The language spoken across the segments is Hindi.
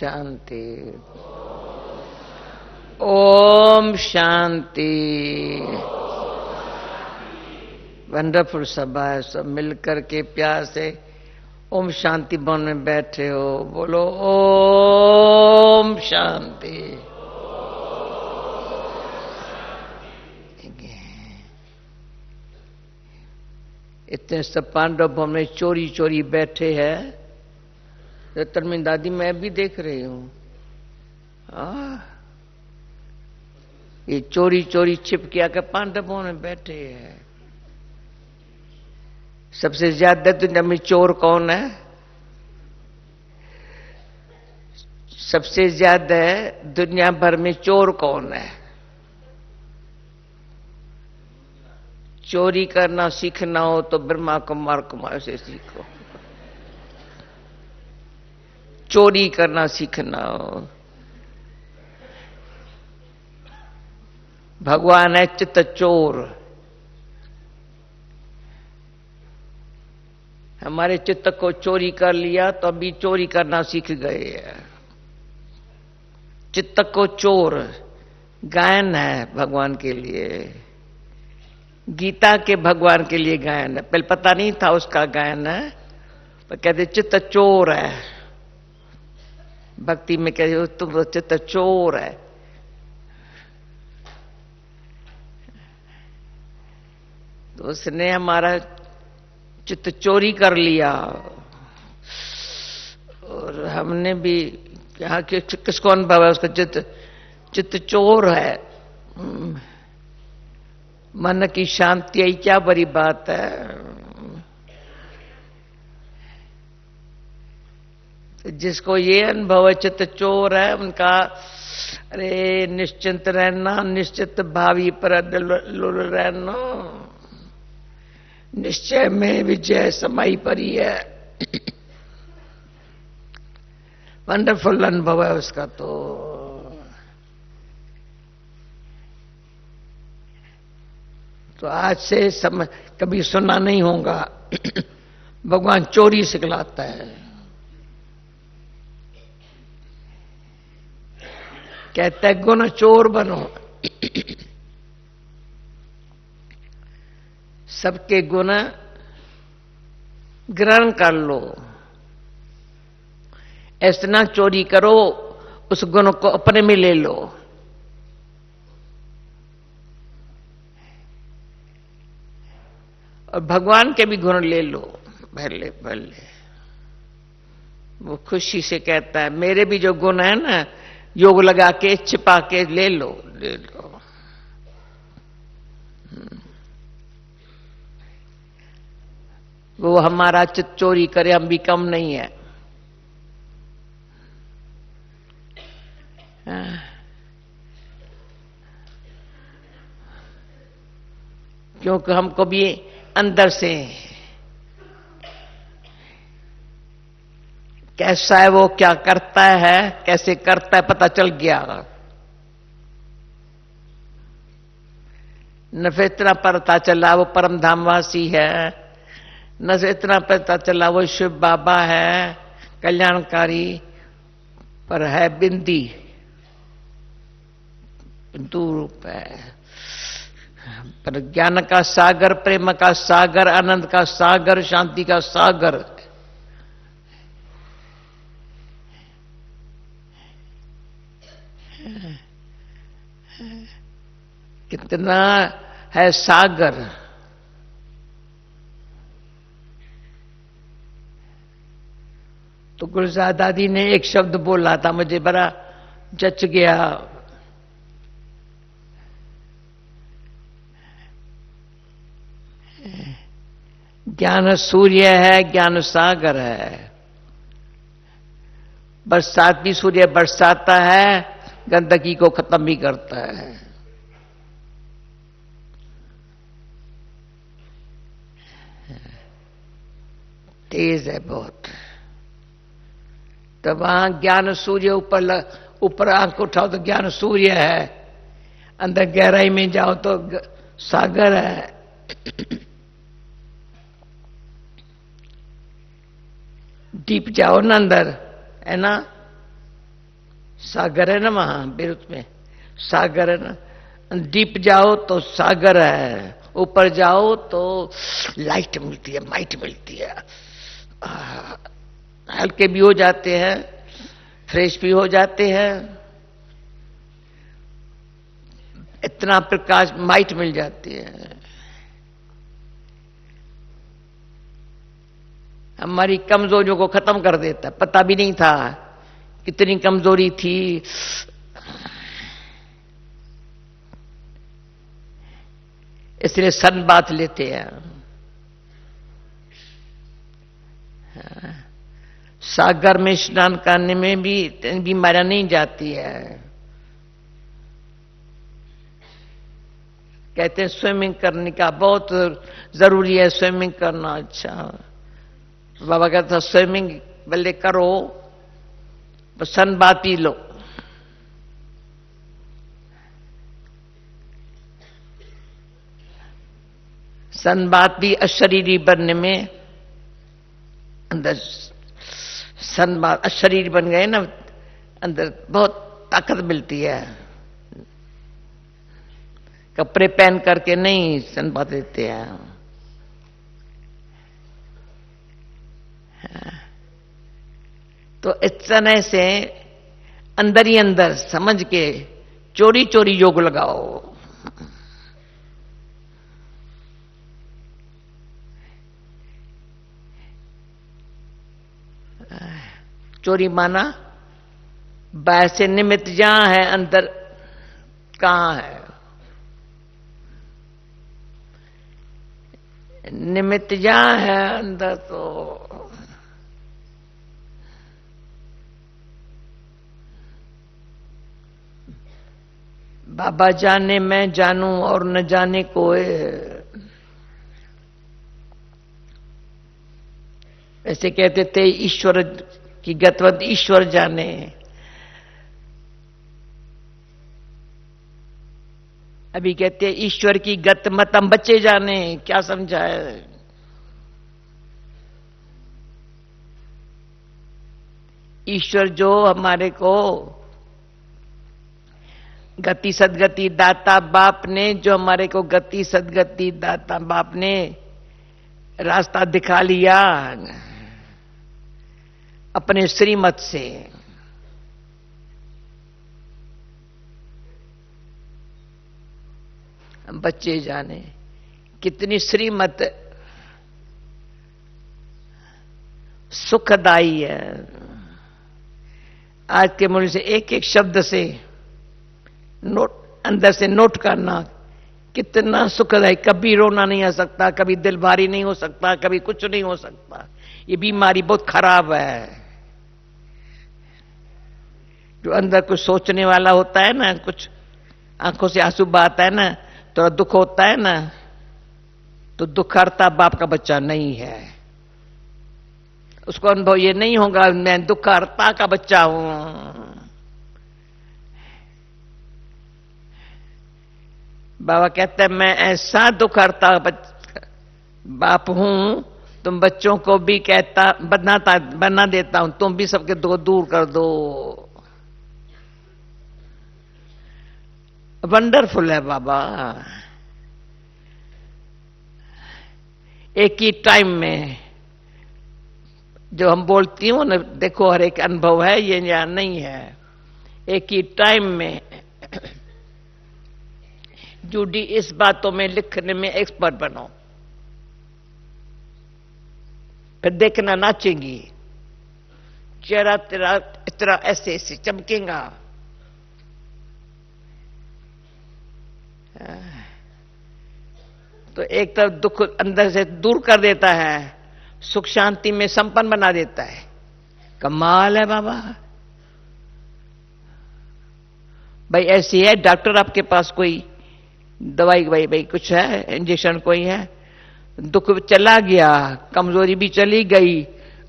शांति। ओम शांति। वंडरफुल सभा है, सब मिलकर के प्यार से ओम शांति भवन में बैठे हो, बोलो ओम शांति। इतने सब पांडव भवन में चोरी चोरी बैठे हैं, रतनमी दादी मैं भी देख रही हूं। ये चोरी चोरी छिप के आकर पांडव भवन में बैठे हैं। सबसे ज्यादा दुनिया में चोर कौन है? सबसे ज्यादा दुनिया भर में चोर कौन है? चोरी करना सीखना हो तो ब्रह्मा कुमार से सीखो। चोरी करना सीखना हो, भगवान है चित्त चोर। हमारे चित्त को चोरी कर लिया तो अभी चोरी करना सीख गए हैं। चित्त को चोर गायन है भगवान के लिए, गीता के भगवान के लिए गायन है। पहले पता नहीं था उसका गायन है, पर कहते चित्त चोर है। भक्ति में कहते हो तुम तो चित्त चोर है। तो उसने हमारा चित्त चोरी कर लिया और हमने भी कहा कि किसको अनुभव है उसका चित्त चोर है। मन की शांति आई, क्या बड़ी बात है। जिसको ये अनुभव है चित्त चोर है, उनका अरे निश्चिंत रहना, निश्चित भावी पर लुल रहना, निश्चय में विजय समाई परी है। वंडरफुल अनुभव है उसका। तो आज से कभी सुना नहीं होगा। भगवान चोरी सिखलाता है। कहता है गुण चोर बनो। सबके गुण ग्रहण कर लो, ऐसा ना चोरी करो, उस गुण को अपने में ले लो। और भगवान के भी गुण ले लो, भले भले। वो खुशी से कहता है मेरे भी जो गुण है ना, योग लगा के छिपा के ले लो, ले लो। वो हमारा चित्त चोरी करे, हम भी कम नहीं है। क्योंकि हमको भी अंदर से कैसा है, वो क्या करता है, कैसे करता है, पता चल गया। न फिर इतना पता चला वो परम धामवासी है, न से इतना पता चला वो शिव बाबा है कल्याणकारी, पर है बिंदी, बिंदु रूप है। पर ज्ञान का सागर, प्रेम का सागर, आनंद का सागर, शांति का सागर। कितना है सागर। तो गुलजार दादी ने एक शब्द बोला था, मुझे बड़ा जच गया। ज्ञान सूर्य है, ज्ञान सागर है। बरसात भी सूर्य बरसाता है, गंदगी को खत्म भी करता है। तेज है बहुत। तो वहां ज्ञान सूर्य ऊपर आंख उठाओ तो ज्ञान सूर्य है, अंदर गहराई में जाओ तो सागर है। डीप जाओ ना अंदर, है ना। सागर है ना वहां बेरूत में, सागर है ना। डीप जाओ तो सागर है, ऊपर जाओ तो लाइट मिलती है, माइट मिलती है। हल्के भी हो जाते हैं, फ्रेश भी हो जाते हैं, इतना प्रकाश माइट मिल जाती है। हमारी कमजोरियों को खत्म कर देता, पता भी नहीं था कितनी कमजोरी थी। इसलिए सन बात लेते हैं। सागर में स्नान करने में भी बीमारियां नहीं जाती है। कहते हैं स्विमिंग करने का बहुत जरूरी है, स्विमिंग करना। अच्छा, बाबा कहता स्विमिंग भले करो तो सन बात पी लो। सन बात भी अशरीरी बनने में, अंदर सन बात अशरीर बन गए ना, अंदर बहुत ताकत मिलती है। कपड़े पहन करके नहीं सन बात देते हैं। तो इस तरह से अंदर ही अंदर समझ के चोरी चोरी योग लगाओ। चोरी माना बाहर से निमित्त जहां है, अंदर कहां है? निमित्त जहां है अंदर तो बाबा जाने मैं जानूं और न जाने कोई। ऐसे कहते थे ईश्वर की गतवत ईश्वर जाने। अभी कहते हैं ईश्वर की गत मत हम बच्चे जाने। क्या समझा है? ईश्वर जो हमारे को गति सदगति दाता बाप ने, जो हमारे को गति सदगति दाता बाप ने रास्ता दिखा लिया अपने श्रीमत से। बच्चे जाने कितनी श्रीमत सुखदाई है। आज के मूल्य से एक एक शब्द से नोट, अंदर से नोट करना कितना सुखदाई। कभी रोना नहीं आ सकता, कभी दिल भारी नहीं हो सकता, कभी कुछ नहीं हो सकता। ये बीमारी बहुत खराब है। जो अंदर कुछ सोचने वाला होता है ना, कुछ आंखों से आंसू बहाता है ना, तो दुख होता है ना, तो दुखहर्ता बाप का बच्चा नहीं है। उसको अनुभव ये नहीं होगा मैं दुखहर्ता का बच्चा हूं। बाबा कहते हैं मैं ऐसा दुखहर्ता बाप हूं, तुम बच्चों को भी कहता बना देता हूं, तुम भी सबके दुख दूर कर दो। वंडरफुल है बाबा। एक ही टाइम में जो हम बोलती हूं ना, देखो हर एक अनुभव है, ये या नहीं है। एक ही टाइम में जूडी इस बातों में लिखने में एक्सपर्ट बनो, फिर देखना नाचेंगी, चेहरा तेरा इतना ऐसे ऐसे चमकेगा। तो एक तरफ दुख अंदर से दूर कर देता है, सुख शांति में संपन्न बना देता है। कमाल है बाबा। भाई ऐसी है डॉक्टर आपके पास कोई दवाई भाई कुछ है, इंजेक्शन कोई है, दुख चला गया, कमजोरी भी चली गई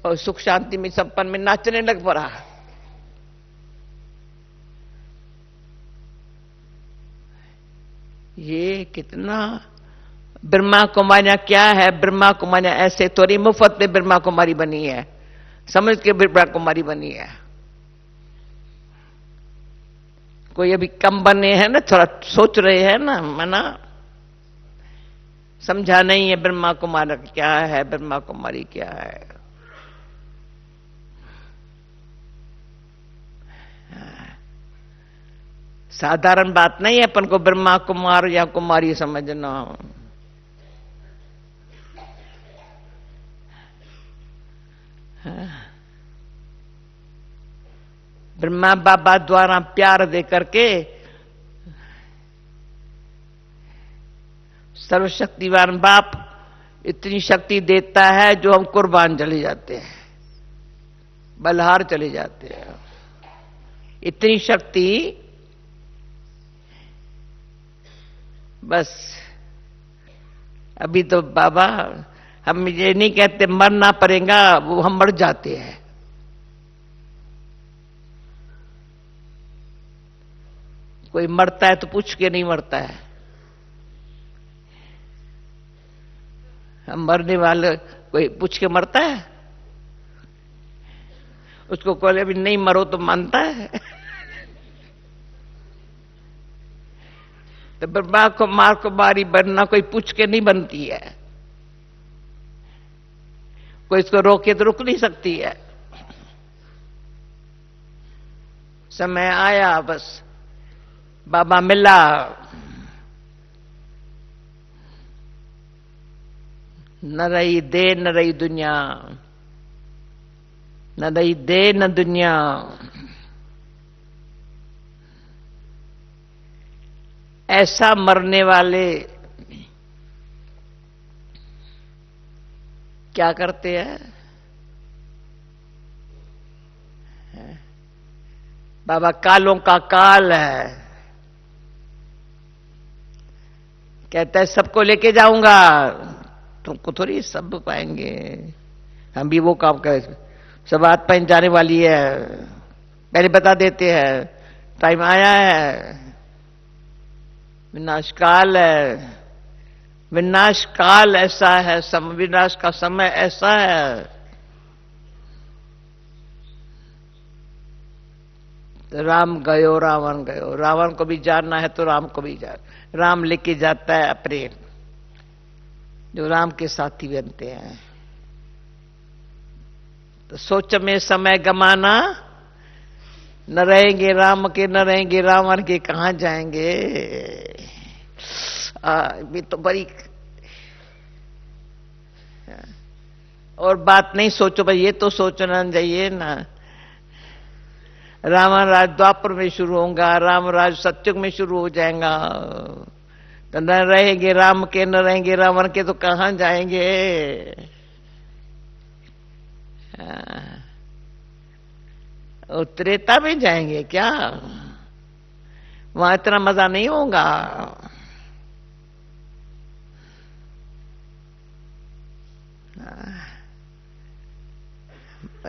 और सुख शांति में संपन्न में नाचने लग पड़ा। ये कितना ब्रह्मा कुमारियां क्या है? ब्रह्मा कुमारियां ऐसे थोड़ी मुफ्त में ब्रह्मा कुमारी बनी है, समझ के ब्रह्मा कुमारी बनी है। कोई अभी कम बने हैं ना, थोड़ा सोच रहे हैं ना, मना समझा नहीं है ब्रह्मा कुमारी क्या है, ब्रह्मा कुमारी क्या है। साधारण बात नहीं है अपन को ब्रह्मा कुमार या कुमारी समझना। ब्रह्मा बाबा द्वारा प्यार दे करके सर्वशक्तिवान बाप इतनी शक्ति देता है जो हम कुर्बान चले जाते हैं, बलहार चले जाते हैं। इतनी शक्ति बस। अभी तो बाबा हम ये नहीं कहते मरना पड़ेगा, वो हम मर जाते हैं। कोई मरता है तो पूछ के नहीं मरता है। हम मरने वाले कोई पूछ के मरता है? उसको कोई अभी नहीं मरो तो मानता है? तो ब्रह्मा को मार को मारी बनना कोई पूछ के नहीं बनती है। कोई इसको रोके तो रुक नहीं सकती है। समय आया, बस बाबा मिला, न रही दे न रही दुनिया, न रही दे न दुनिया। ऐसा मरने वाले क्या करते हैं? बाबा कालों का काल है, कहता है सबको लेके जाऊंगा, तुमको थोड़ी सब पाएंगे। हम भी वो काम करें, सब हाथ पाइन जाने वाली है, पहले बता देते हैं टाइम आया है, विनाश काल है। विनाश काल ऐसा है, विनाश का समय ऐसा है। तो राम गयो रावण गयो, रावण को भी जानना है तो राम को भी जान। राम लेके जाता है अपने जो राम के साथी बनते हैं। तो सोच में समय गमाना, न रहेंगे राम के न रहेंगे रावण के, कहां जाएंगे? ये तो बड़ी और बात नहीं सोचो भाई, ये तो सोचना चाहिए ना। रावण राज द्वापर में शुरू होगा, राम राज सत्युग में शुरू हो जाएगा। तो न रहेंगे राम के न रहेंगे रावण के, तो कहां जाएंगे? त्रेता में जाएंगे क्या? वहां इतना मजा नहीं होगा।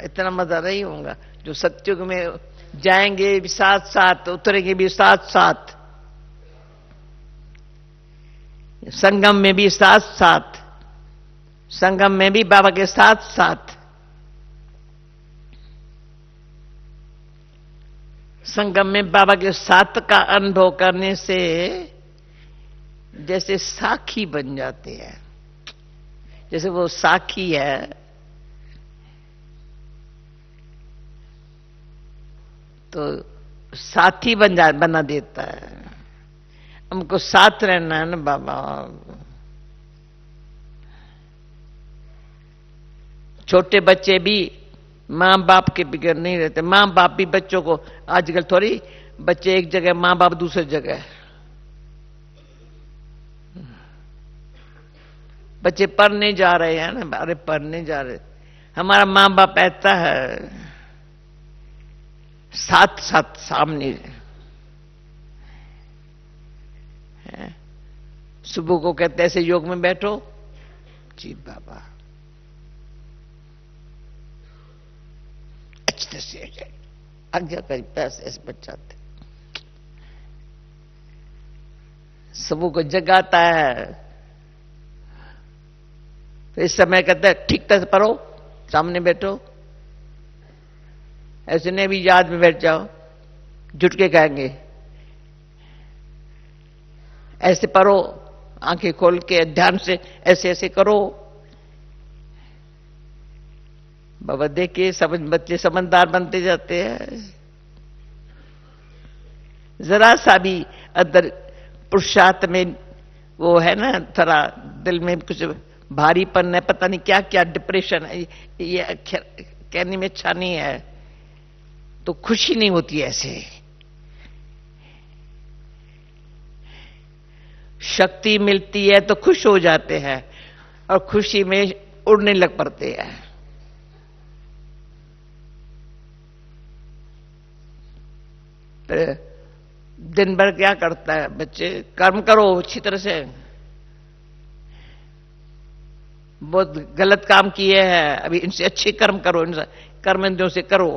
इतना मजा नहीं होगा। जो सत्युग में जाएंगे भी साथ साथ, उतरेंगे भी साथ साथ, संगम में भी साथ साथ, संगम में भी बाबा के साथ साथ। संगम में बाबा के साथ का अनुभव करने से जैसे साखी बन जाते हैं, जैसे वो साखी है तो साथी बना देता है। हमको साथ रहना है ना बाबा। छोटे बच्चे भी मां बाप के बगैर नहीं रहते। मां बाप भी बच्चों को, आजकल थोड़ी बच्चे एक जगह मां बाप दूसरी जगह। बच्चे पढ़ने जा रहे हैं ना, अरे पढ़ने जा रहे, हमारा मां बाप ऐसा है साथ साथ सामने। सुबह को कहते ऐसे योग में बैठो, जी बाबा अच्छे से आज्ञा करी, पैसे ऐसे बच जाते। सुबह को जगाता है तो इस समय कहते हैं ठीक तरह से पढ़ो, सामने बैठो। ऐसे नहीं भी याद में बैठ जाओ, जुट के कहेंगे ऐसे पढ़ो, आंखें खोल के ध्यान से ऐसे ऐसे करो। बाबा देखिए समझ, बच्चे समझदार बनते जाते हैं। जरा सा भी अंदर पुरुषार्थ में वो है ना, थोड़ा दिल में कुछ भारीपन है, पता नहीं क्या क्या डिप्रेशन है, ये कहने में अच्छा नहीं है, तो खुशी नहीं होती ऐसे। शक्ति मिलती है तो खुश हो जाते हैं और खुशी में उड़ने लग पड़ते हैं। दिन भर क्या करता है बच्चे, कर्म करो अच्छी तरह से। बहुत गलत काम किए हैं, अभी इनसे अच्छे कर्म करो, इनसे कर्मेंद्रियों से करो,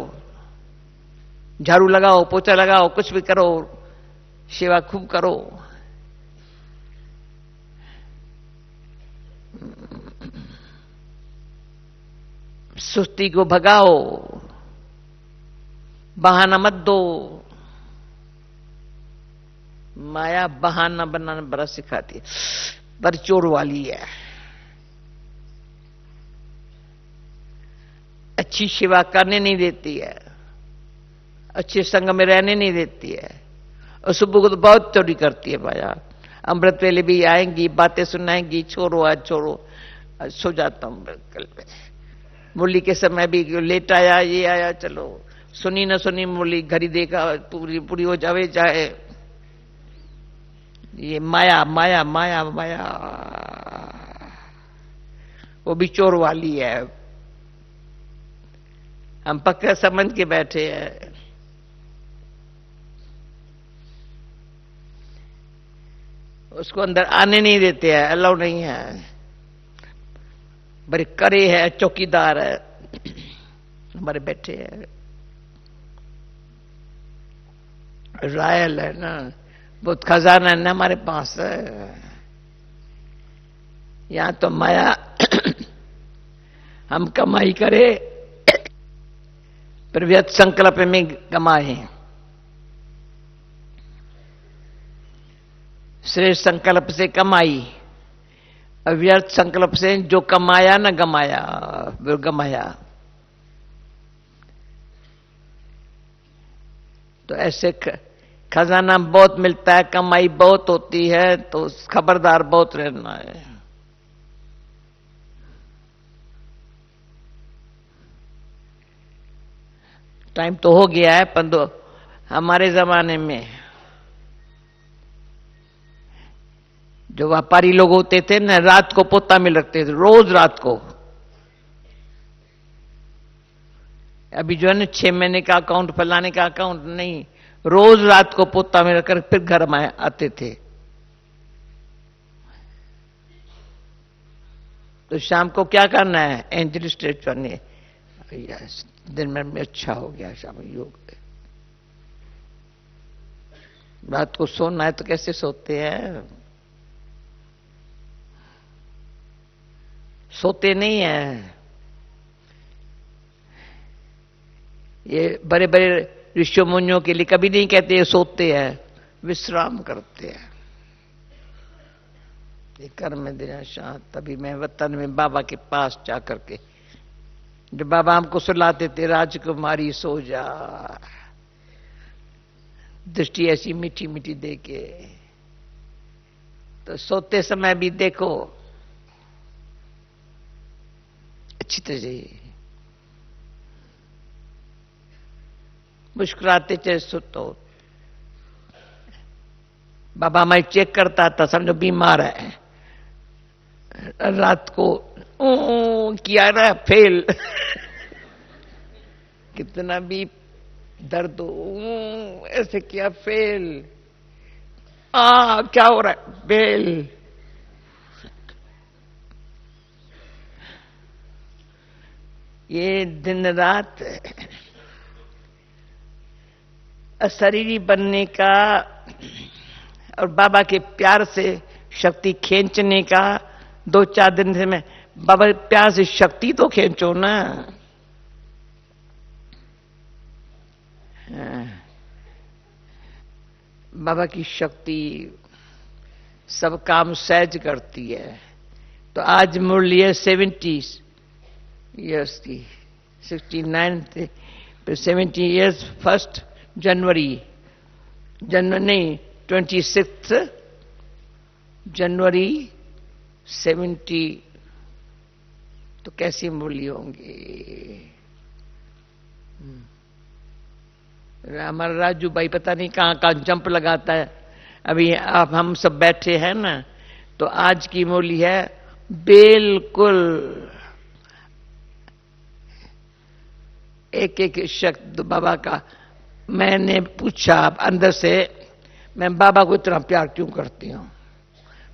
झाड़ू लगाओ, पोछा लगाओ, कुछ भी करो, सेवा खूब करो। सुस्ती को भगाओ, बहाना मत दो। माया बहाना बनाना बड़ा सिखाती है, पर चोर वाली है। अच्छी सेवा करने नहीं देती है, अच्छे संग में रहने नहीं देती है, और सुबह को तो बहुत चोरी करती है माया। अमृत वेले भी आएंगी, बातें सुनाएंगी, छोड़ो आज छोड़ो, आज सो जाता हूं कल पे। मुरली के समय भी लेट आया, ये आया, चलो सुनी न सुनी मुरली, घड़ी देखा, पूरी पूरी हो जावे चाहे। ये माया माया माया माया, वो भी चोर वाली है। हम पक्का समझ के बैठे हैं। उसको अंदर आने नहीं देते हैं, अलाउ नहीं है। बड़े करे है, चौकीदार है हमारे बैठे हैं, रॉयल है ना, बहुत खजाना है ना हमारे पास है। यहां तो माया हम कमाई करे, पर व्यर्थ संकल्प में कमाए। श्रेष्ठ संकल्प से कमाई, व्यर्थ संकल्प से जो कमाया ना गमाया, वो गमाया। तो ऐसे खजाना बहुत मिलता है, कमाई बहुत होती है, तो खबरदार बहुत रहना है। टाइम तो हो गया है, पर हमारे जमाने में जो व्यापारी लोग होते थे ना, रात को पोता मिल रखते थे, रोज रात को। अभी जो है ना 6 महीने का अकाउंट, फलाने का अकाउंट नहीं, रोज रात को पोता में रखकर फिर घर में आते थे। तो शाम को क्या करना है, एंजल स्टेट करनी, दिन में अच्छा हो गया, शाम योग। रात को सोना है तो कैसे सोते हैं, सोते नहीं है। ये बड़े बड़े ऋषि मुनियों के लिए कभी नहीं कहते ये सोते हैं, विश्राम करते हैं। ये कर्म देना शांत। तभी मैं वतन में बाबा के पास जाकर के, जब बाबा हमको सुलाते थे, राजकुमारी सो जा, दृष्टि ऐसी मीठी मीठी देके, तो सोते समय भी देखो अच्छी तरह से, मुस्कुराते चले सुतो। बाबा मैं चेक करता था, समझो बीमार है, रात को किया ना फेल कितना भी दर्द हो, ऐसे किया फेल, क्या हो रहा है, फेल। ये दिन रात अशरीरी बनने का और बाबा के प्यार से शक्ति खींचने का 2-4 दिन से मैं, बाबा प्यार से शक्ति तो खींचो ना। बाबा की शक्ति सब काम सहज करती है। तो आज मूल्य 70 ईयर्स की, 69 थे, फिर 70 ईयर्स 1 जनवरी नहीं 26 जनवरी 70, तो कैसी मूल्य होंगे। हमारा राजू भाई पता नहीं कहां कहां जंप लगाता है। अभी आप हम सब बैठे हैं ना, तो आज की मूल्य है बिल्कुल एक एक शब्द बाबा का। मैंने पूछा अंदर से, मैं बाबा को इतना प्यार क्यों करती हूं।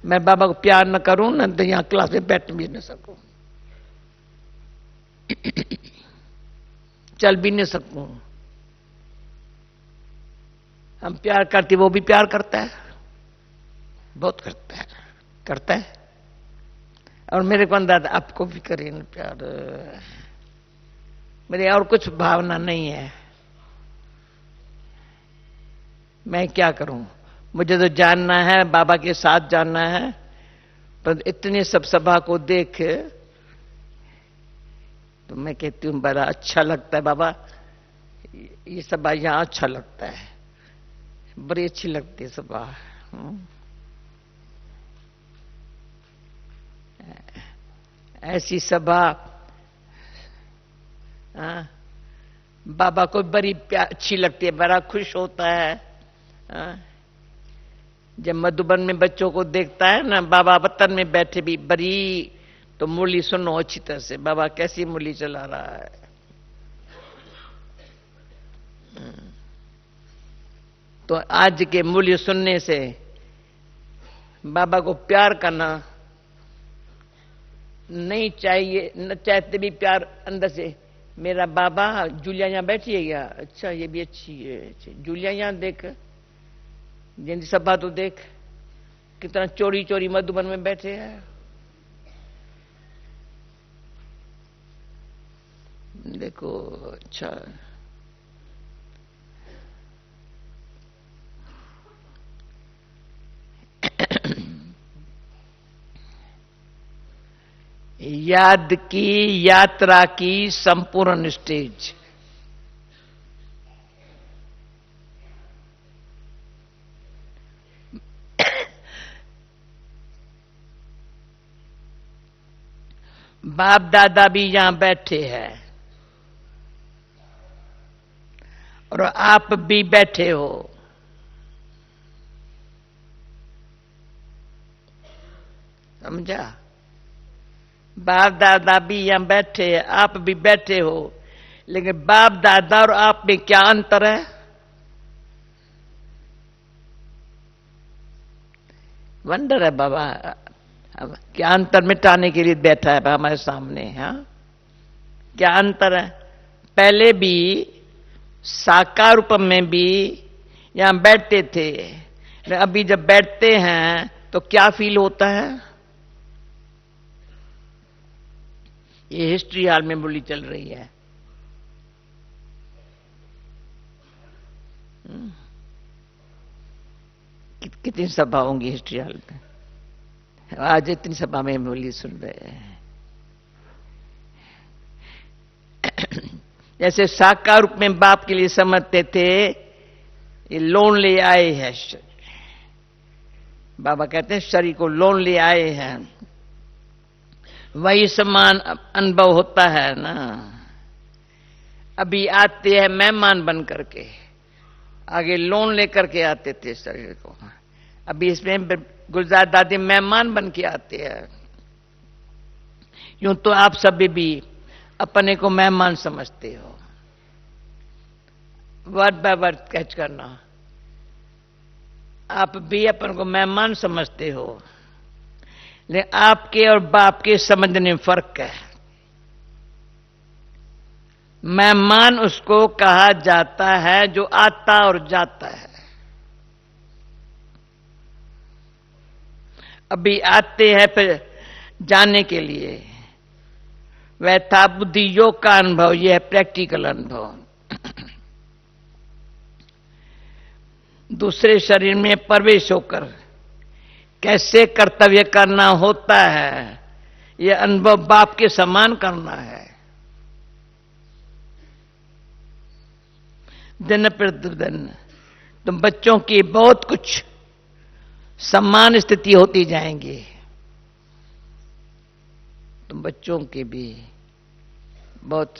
मैं बाबा को प्यार न करूं ना तो यहां क्लास में बैठ भी न सकूं, चल भी नहीं सकूं। हम प्यार करते, वो भी प्यार करता है, बहुत करता है। और मेरे को अंदाजा आपको भी करें ना प्यार। मेरे और कुछ भावना नहीं है, मैं क्या करूं। मुझे तो जानना है, बाबा के साथ जानना है, पर इतने सब सभा को देख तो मैं कहती हूं बड़ा अच्छा लगता है बाबा, ये सभा यहां अच्छा लगता है, बड़ी अच्छी लगती है सभा। ऐसी सभा बाबा को बड़ी अच्छी लगती है, बड़ा खुश होता है। जब मधुबन में बच्चों को देखता है ना, बाबा वतन में बैठे भी बड़ी, तो मूली सुनो अच्छी तरह से, बाबा कैसी मूली चला रहा है। तो आज के मूल्य सुनने से बाबा को प्यार करना नहीं चाहिए, न चाहते भी प्यार अंदर से। मेरा बाबा, जूलिया यहां बैठी है क्या? अच्छा ये भी अच्छी है। अच्छा, जूलिया यहां देख, जिनकी सभा तो देख कितना चोरी चोरी मधुबन में बैठे हैं। देखो अच्छा, याद की यात्रा की संपूर्ण स्टेज। बाप दादा भी यहां बैठे हैं और आप भी बैठे हो। समझा? बाप दादा भी यहां बैठे हैं, आप भी बैठे हो, लेकिन बाप दादा और आप में क्या अंतर है? वंडर है बाबा, क्या अंतर मिटाने के लिए बैठा है हमारे सामने। हाँ, क्या अंतर है? पहले भी साकार रूप में भी यहां बैठते थे, अभी जब बैठते हैं तो क्या फील होता है? ये हिस्ट्री हाल में बोली चल रही है। कितनी सभा होंगी हिस्ट्री हाल में? आज इतनी सभा में बोली सुन रहे हैं। जैसे साकार रूप में बाप के लिए समझते थे, ये लोन ले आए हैं। बाबा कहते हैं शरीर को लोन ले आए हैं, वही समान अनुभव होता है ना। अभी आते हैं मेहमान बन करके, आगे लोन लेकर के आते थे शरीर को। अभी इसमें गुलजार दादी मेहमान बन के आते हैं। यूं तो आप सभी भी अपने को मेहमान समझते हो, वर्ड बाय वर्ड कैच करना। आप भी अपन को मेहमान समझते हो, लेकिन आपके और बाप के समझने में फर्क है। मेहमान उसको कहा जाता है जो आता और जाता है। अभी आते हैं फिर जाने के लिए। वह था बुद्धि योग का अनुभव, यह है प्रैक्टिकल अनुभव। दूसरे शरीर में प्रवेश होकर कैसे कर्तव्य करना होता है, यह अनुभव बाप के समान करना है। दिन प्रतिदिन तुम बच्चों की बहुत कुछ सम्मान स्थिति होती जाएंगी, तुम बच्चों की भी बहुत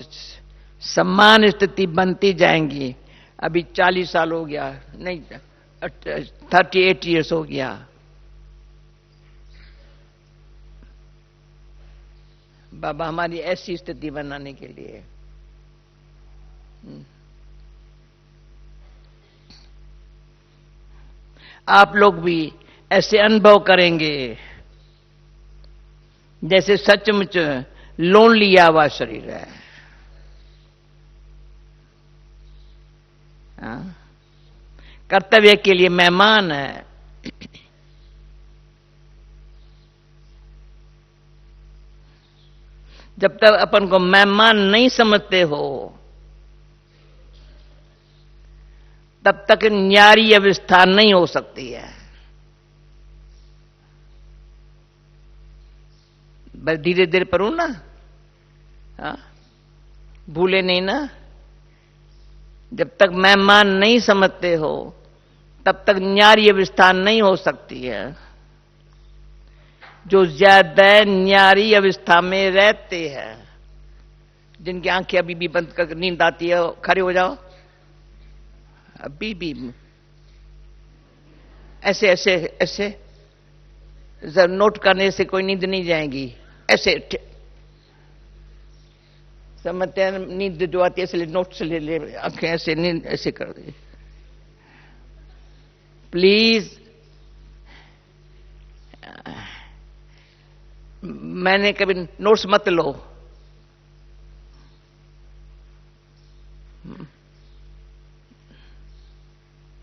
सम्मान स्थिति बनती जाएंगी। अभी 40 साल हो गया, नहीं 38 ईयर्स हो गया। बाबा हमारी ऐसी स्थिति बनाने के लिए आप लोग भी ऐसे अनुभव करेंगे जैसे सचमुच लोन लिया हुआ शरीर है। कर्तव्य के लिए मेहमान है। जब तक अपन को मेहमान नहीं समझते हो तब तक न्यारी अवस्था नहीं हो सकती है। बस धीरे धीरे पढ़ो ना, भूले नहीं ना। जब तक मेहमान नहीं समझते हो तब तक न्यारी अवस्था नहीं हो सकती है। जो ज्यादा न्यारी अवस्था में रहते हैं, जिनकी आंखें अभी भी बंद कर नींद आती है, खड़े हो जाओ। अभी भी ऐसे ऐसे ऐसे जब नोट करने से कोई नींद नहीं जाएगी। ऐसे समझते हैं, नींद जो आती है इसलिए नोट से ले आंखें ऐसे नींद ऐसे कर दे। प्लीज, मैंने कभी नोट्स मत लो।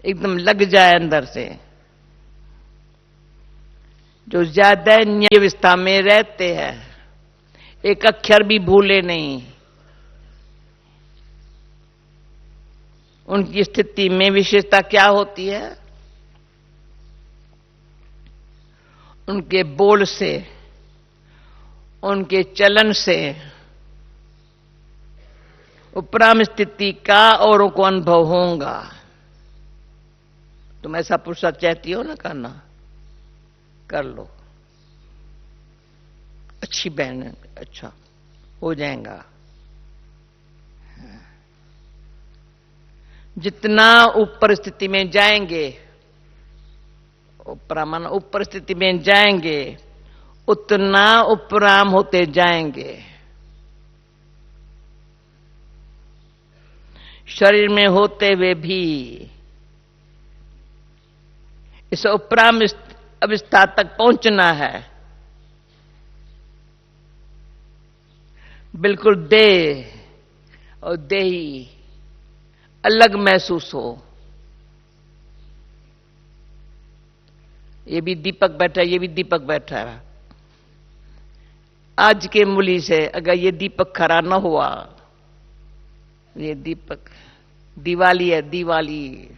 एकदम लग जाए अंदर से। जो ज्यादा न्याय अवस्था में रहते हैं, एक अक्षर भी भूले नहीं, उनकी स्थिति में विशेषता क्या होती है? उनके बोल से, उनके चलन से उपराम स्थिति का औरों को अनुभव होगा। तुम ऐसा पुरुषार्थ चाहती हो ना करना, कर लो। अच्छी बहन है, अच्छा हो जाएगा। जितना ऊपर स्थिति में जाएंगे, ऊपर स्थिति में जाएंगे, उतना उपराम होते जाएंगे। शरीर में होते हुए भी इस उपराम अवस्था तक पहुंचना है। बिल्कुल देह और देही अलग महसूस हो। ये भी दीपक बैठा है, ये भी दीपक बैठा है। आज के मूली से अगर ये दीपक खरा न हुआ, ये दीपक दिवाली है, दिवाली।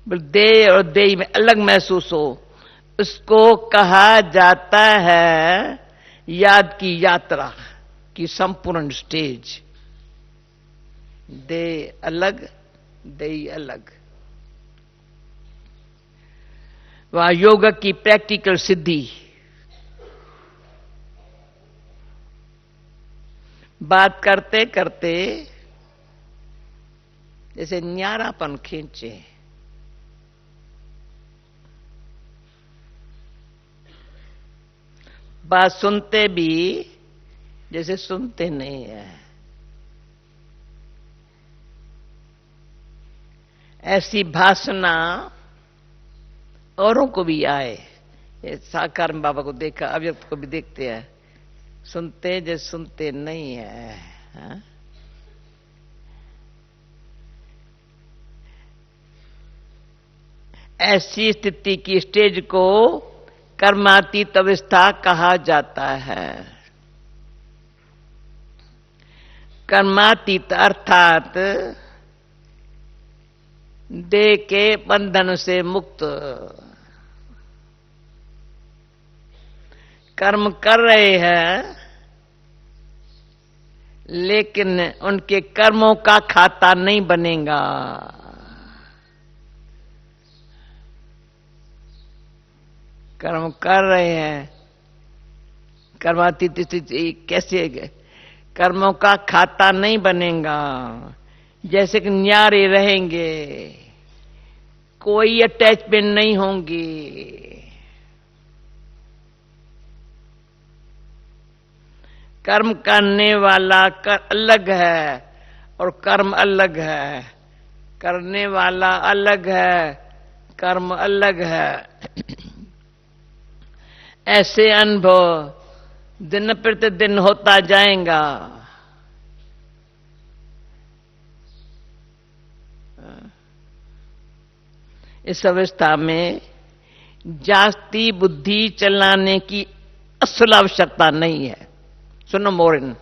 देह और देही में अलग महसूस हो, उसको कहा जाता है याद की यात्रा की संपूर्ण स्टेज। देह अलग, देही अलग। वह योग की प्रैक्टिकल सिद्धि। बात करते करते जैसे न्यारापन खींचे, बात सुनते भी जैसे सुनते नहीं है। ऐसी भाषणा औरों को भी आए। ये साकार में बाबा को देखा, अव्यक्त को भी देखते हैं, सुनते जैसे सुनते नहीं है। हा? ऐसी स्थिति की स्टेज को कर्मातीत अवस्था कहा जाता है। कर्मातीत अर्थात देह के बंधन से मुक्त। कर्म कर रहे हैं लेकिन उनके कर्मों का खाता नहीं बनेगा। कर्म कर रहे हैं, कर्मातीत स्थिति कैसे, कर्मों का खाता नहीं बनेगा। जैसे कि न्यारे रहेंगे, कोई अटैचमेंट नहीं होंगी। कर्म करने वाला अलग है और कर्म अलग है। करने वाला अलग है, कर्म अलग है। ऐसे अनुभव दिन प्रतिदिन होता जाएगा। इस अवस्था में जास्ती बुद्धि चलाने की असल आवश्यकता नहीं है। सुनो मोरिन,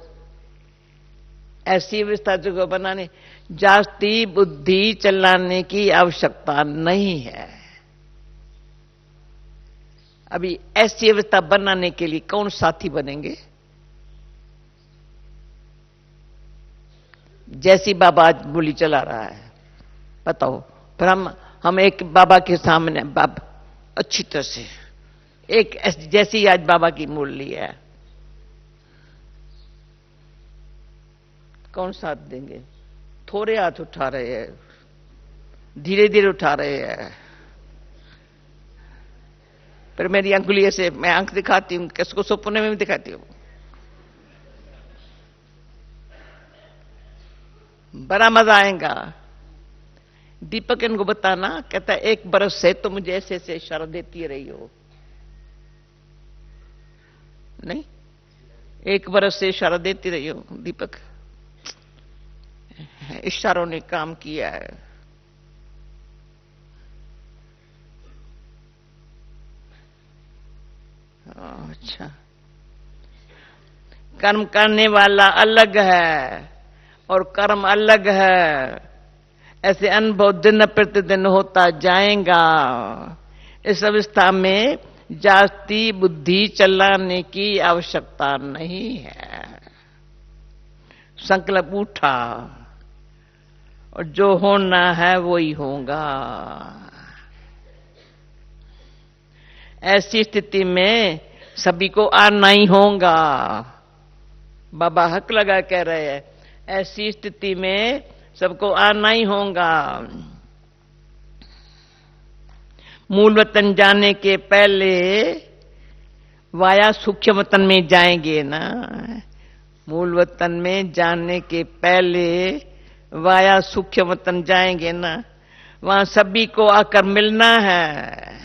ऐसी अवस्था जो बनाने जास्ती बुद्धि चलाने की आवश्यकता नहीं है। अभी ऐसी अवस्था बनाने के लिए कौन साथी बनेंगे? जैसी बाबा आज बोली चला रहा है, बताओ। फिर हम एक बाबा के सामने बाबा अच्छी तरह से एक जैसी आज बाबा की मूर्ति है, कौन साथ देंगे? थोड़े हाथ उठा रहे हैं, धीरे धीरे उठा रहे हैं। फिर मेरी अंगुली से मैं आंख दिखाती हूं, किसको सपने में भी दिखाती हूं। बड़ा मजा आएगा। दीपक इनको बताना, कहता 1 बरस से तो मुझे ऐसे ऐसे इशारा देती रही हो। नहीं, 1 बरस से इशारा देती रही हो दीपक। इशारों ने काम किया है। अच्छा, कर्म करने वाला अलग है और कर्म अलग है। ऐसे अनुभव दिन प्रतिदिन होता जाएगा। इस अवस्था में जास्ती बुद्धि चलाने की आवश्यकता नहीं है। संकल्प उठा और जो होना है वो ही होगा। ऐसी स्थिति में सभी को आना ही होगा। बाबा हक लगा कह रहे हैं, ऐसी स्थिति में सबको आना ही होगा। मूल वतन जाने के पहले वाया सूक्ष्म वतन में जाएंगे ना। मूल वतन में जाने के पहले वाया सूक्ष्म वतन जाएंगे ना। वहां सभी को आकर मिलना है।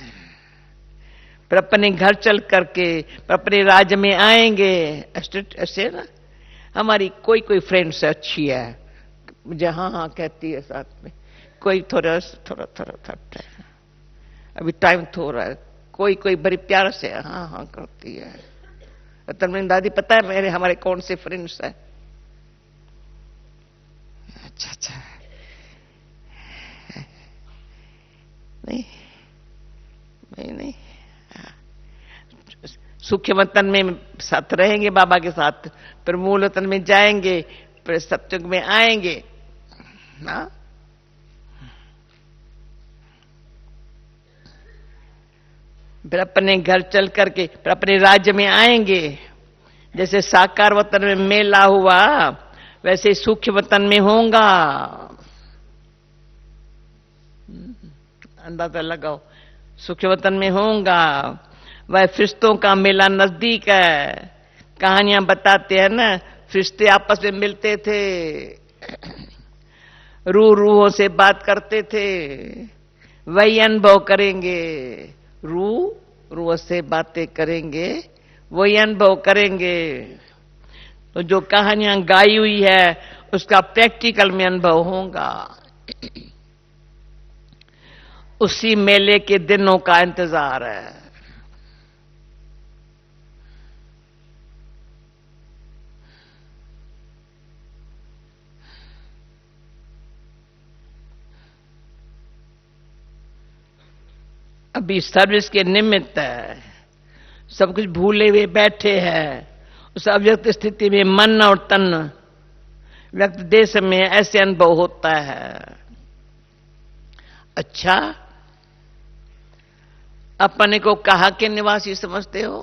फिर अपने घर चल करके अपने राज्य में आएंगे। ऐसे ना, हमारी कोई कोई फ्रेंड्स अच्छी है, मुझे हाँ हाँ कहती है साथ में। कोई थोड़ा थोड़ा थोड़ा थोड़ा अभी टाइम थोड़ा है। कोई कोई बड़ी प्यार से हाँ हाँ करती है। तन्मय दादी पता है मेरे हमारे कौन से फ्रेंड्स है? अच्छा अच्छा, नहीं नहीं नहीं, सूक्ष्म वतन में साथ रहेंगे बाबा के साथ, फिर मूल वतन में जाएंगे, फिर सत्युग में आएंगे ना। फिर अपने घर चल करके फिर अपने राज्य में आएंगे। जैसे साकार वतन में मेला हुआ वैसे सूक्ष्म वतन में होगा। अंदाजा लगाओ, सूक्ष्म वतन में होगा। वह फरिश्तों का मेला नजदीक है। कहानियां बताते हैं ना, फरिश्ते आपस में मिलते थे, रूहों से बात करते थे। वही अनुभव करेंगे। रूह से बातें करेंगे, वही अनुभव करेंगे। तो जो कहानियां गाई हुई है उसका प्रैक्टिकल में अनुभव होगा। उसी मेले के दिनों का इंतजार है। अभी सर्विस के निमित्त सब कुछ भूले हुए बैठे हैं। उस अव्यक्त स्थिति में मन और तन व्यक्त देश में ऐसे अनुभव होता है। अच्छा, अपने को कहाँ के निवासी समझते हो?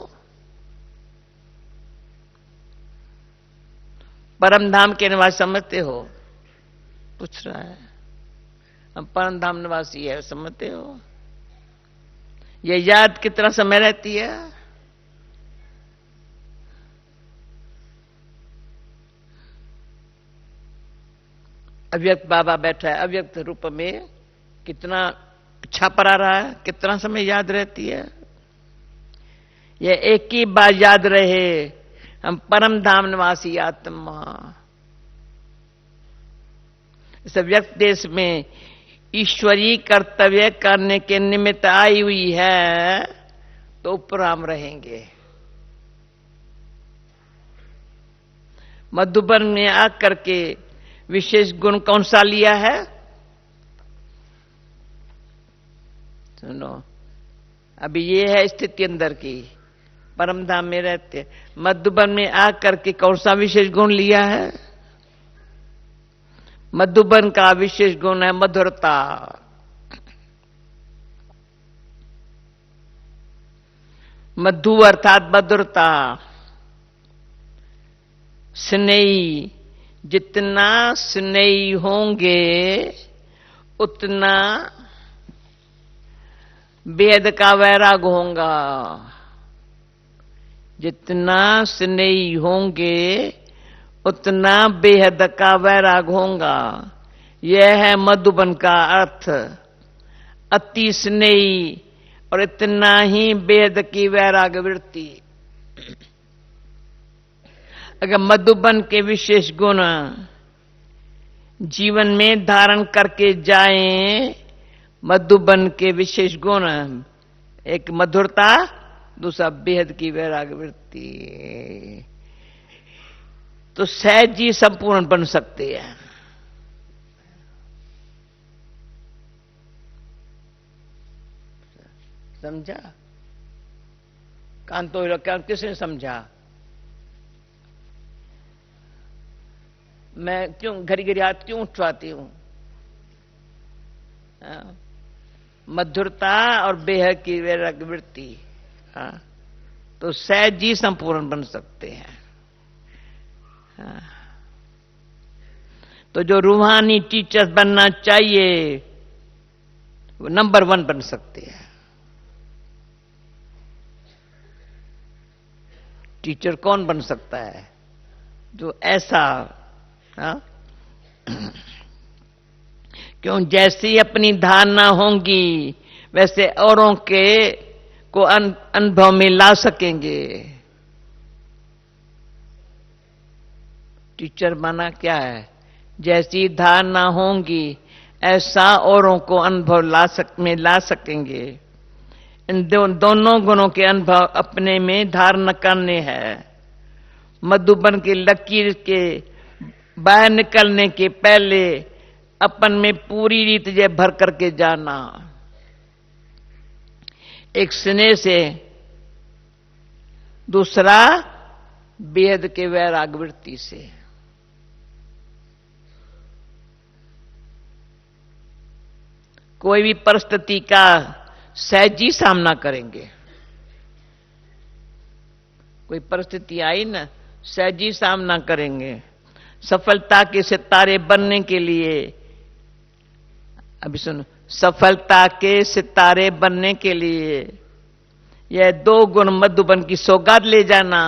परम धाम के निवासी समझते हो? पूछ रहा है। हम परम धाम निवासी है समझते हो? ये याद कितना समय रहती है? अव्यक्त बाबा बैठा है, अव्यक्त रूप में कितना छापरा रहा है, कितना समय याद रहती है? ये एक ही बार याद रहे, हम परम धाम निवासी आत्मा। इस व्यक्त देश में ईश्वरीय कर्तव्य करने के निमित्त आई हुई है, तो उपराम रहेंगे। मधुबन में आकर के विशेष गुण कौन सा लिया है? सुनो, अभी ये है स्थिति अंदर की, परम धाम में रहते। मधुबन में आकर के कौन सा विशेष गुण लिया है? मधुबन का विशेष गुण है मधुरता। मधु अर्थात मधुरता, स्नेही। जितना स्नेही होंगे उतना बेहद का वैराग होगा। जितना स्नेही होंगे उतना बेहद का वैराग होगा। यह है मधुबन का अर्थ। अति स्नेही और इतना ही बेहद की वैराग वृत्ति। अगर मधुबन के विशेष गुण जीवन में धारण करके जाएं, मधुबन के विशेष गुण, एक मधुरता, दूसरा बेहद की वैराग वृत्ति, तो सहज ही संपूर्ण बन सकते हैं। समझा? कांतो किसने समझा? मैं क्यों घड़ी घड़ी हाथ क्यों उठवाती हूं? मधुरता और बेहद की वैराग वृत्ति, तो सहज ही संपूर्ण बन सकते हैं। तो जो रूहानी टीचर बनना चाहिए वो नंबर 1 बन सकते हैं। टीचर कौन बन सकता है? जो ऐसा क्यों, जैसी अपनी धारणा होंगी वैसे औरों के को अनुभव में ला सकेंगे। टीचर माना क्या है? जैसी धारणा होंगी ऐसा औरों को अनुभव में ला सकेंगे। इन दोनों गुणों के अनुभव अपने में धारण करने हैं। मधुबन की लकीर के बाहर निकलने के पहले अपन में पूरी रीत ये भर करके जाना। एक स्नेह से, दूसरा बेहद के वैराग वृत्ति से। कोई भी परिस्थिति का सहजी सामना करेंगे। कोई परिस्थिति आई ना, सहजी सामना करेंगे। सफलता के सितारे बनने के लिए, अभी सुनो, सफलता के सितारे बनने के लिए यह 2 गुण मधुबन की सौगात ले जाना।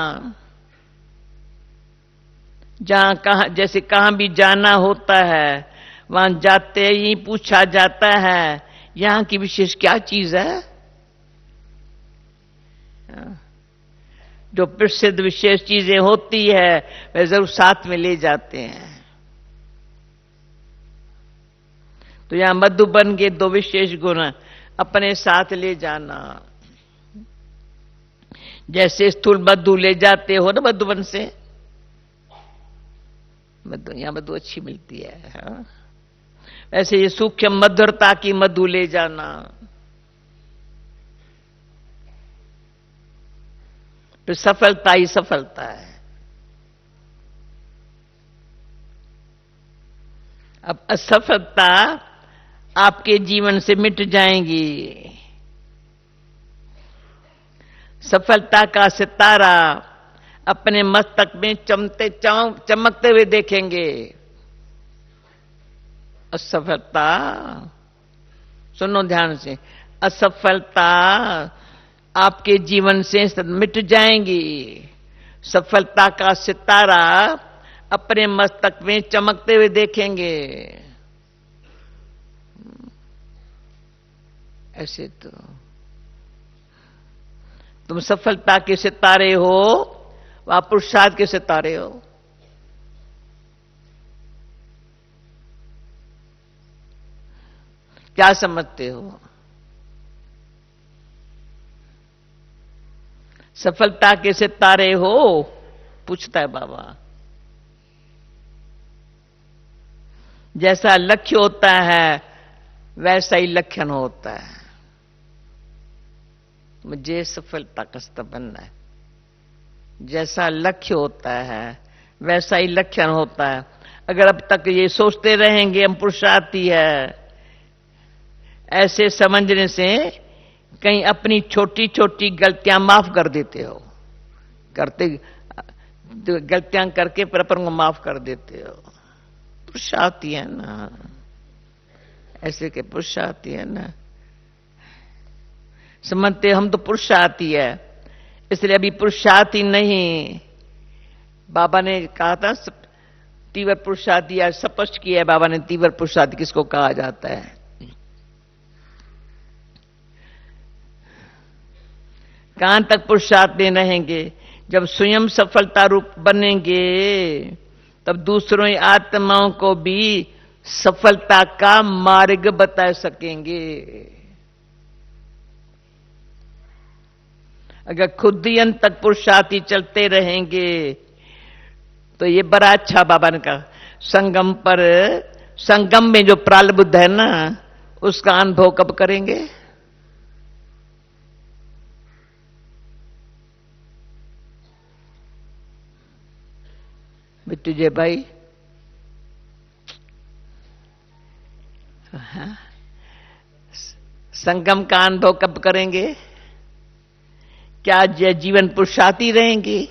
जहां कहां, जैसे कहां भी जाना होता है वहां जाते ही पूछा जाता है यहां की विशेष क्या चीज है। जो प्रसिद्ध विशेष चीजें होती है वे जरूर साथ में ले जाते हैं। तो यहां मधुबन के 2 विशेष गुण अपने साथ ले जाना। जैसे स्थूल मधु ले जाते हो ना मधुबन से, यहां मधु अच्छी मिलती है। ऐसे ये सूक्ष्म मधुरता की मधु ले जाना। फिर सफलता ही सफलता है। अब असफलता आपके जीवन से मिट जाएंगी। सफलता का सितारा अपने मस्तक में चमकते हुए देखेंगे। असफलता, सुनो ध्यान से, असफलता आपके जीवन से मिट जाएंगी। सफलता का सितारा अपने मस्तक में चमकते हुए देखेंगे। ऐसे तो तुम सफलता के सितारे हो, वह पुरुषार्थ के सितारे हो। क्या समझते हो? सफलता के सितारे हो, पूछता है बाबा। जैसा लक्ष्य होता है वैसा ही लक्षण होता है। मुझे सफलता का स्तर बनना है। जैसा लक्ष्य होता है वैसा ही लक्षण होता है। अगर अब तक ये सोचते रहेंगे हम पुरुषार्थी है, ऐसे समझने से कहीं अपनी छोटी छोटी गलतियां माफ कर देते हो। गलतियां करके पर अपन को माफ कर देते हो। पुरुषार्थी है ना, ऐसे के पुरुषार्थी है ना। समझते हम तो पुरुषार्थी है, इसलिए अभी पुरुषार्थी नहीं। बाबा ने कहा था तीव्र पुरुषार्थी, या स्पष्ट किया है बाबा ने तीव्र पुरुषार्थी किसको कहा जाता है। कहां तक पुरुषार्थ में रहेंगे? जब स्वयं सफलता रूप बनेंगे तब दूसरों आत्माओं को भी सफलता का मार्ग बता सकेंगे। अगर खुद ही अंत तक पुरुषार्थी चलते रहेंगे तो ये बड़ा अच्छा बाबा ने कहा, संगम में जो प्रारब्ध है ना, उसका अनुभव कब करेंगे? बिट्टू जय भाई, संगम का अनुभव कब करेंगे? क्या जीवन पुरुषार्थी रहेंगे?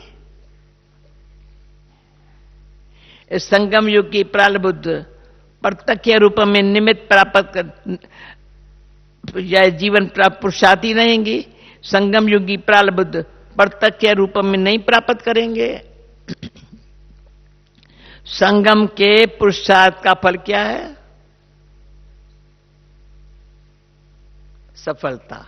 इस संगम युग की प्रारब्ध प्रत्यक्ष रूप में निमित्त प्राप्त कर या जीवन पुरुषार्थी रहेंगी। संगम युग की प्रारब्ध प्रत्यक्ष रूप में नहीं प्राप्त करेंगे। संगम के पुरुषार्थ का फल क्या है? सफलता।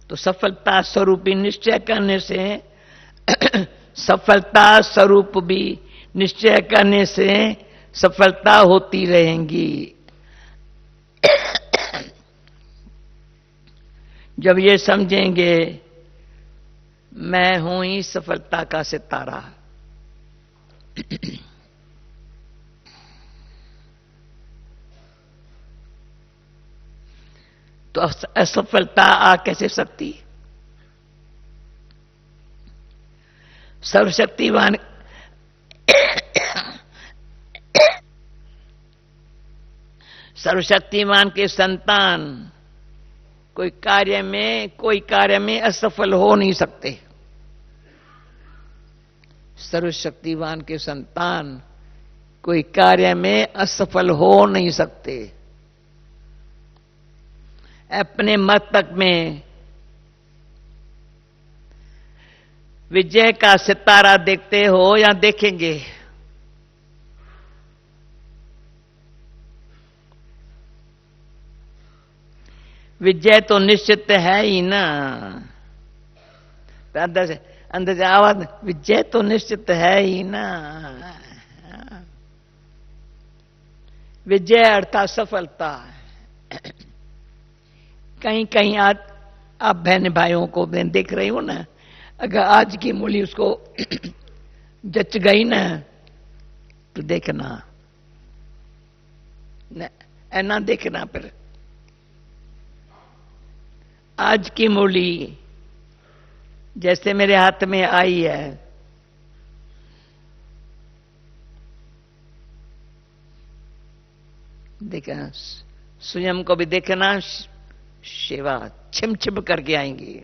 तो सफलता स्वरूपी निश्चय करने से सफलता स्वरूप भी निश्चय करने से सफलता होती रहेंगी। जब ये समझेंगे मैं हूं ही सफलता का सितारा, तो असफलता आ कैसे सकती? सर्वशक्तिवान सर्वशक्तिमान के संतान कोई कार्य में असफल हो नहीं सकते। सर्वशक्तिवान के संतान कोई कार्य में असफल हो नहीं सकते। अपने मस्तक में विजय का सितारा देखते हो या देखेंगे? विजय तो निश्चित है ही ना। अंदर से आवाज, विजय तो निश्चित है ही ना। विजय अर्थात सफलता। कहीं कहीं आज आप बहन भाइयों को मैं देख रही हूं ना, अगर आज की मूली उसको जच गई ना तो देखना, ना देखना, फिर आज की मूली जैसे मेरे हाथ में आई है, देखना, स्वयं को भी देखना, सेवा छिम छिप करके आएंगी।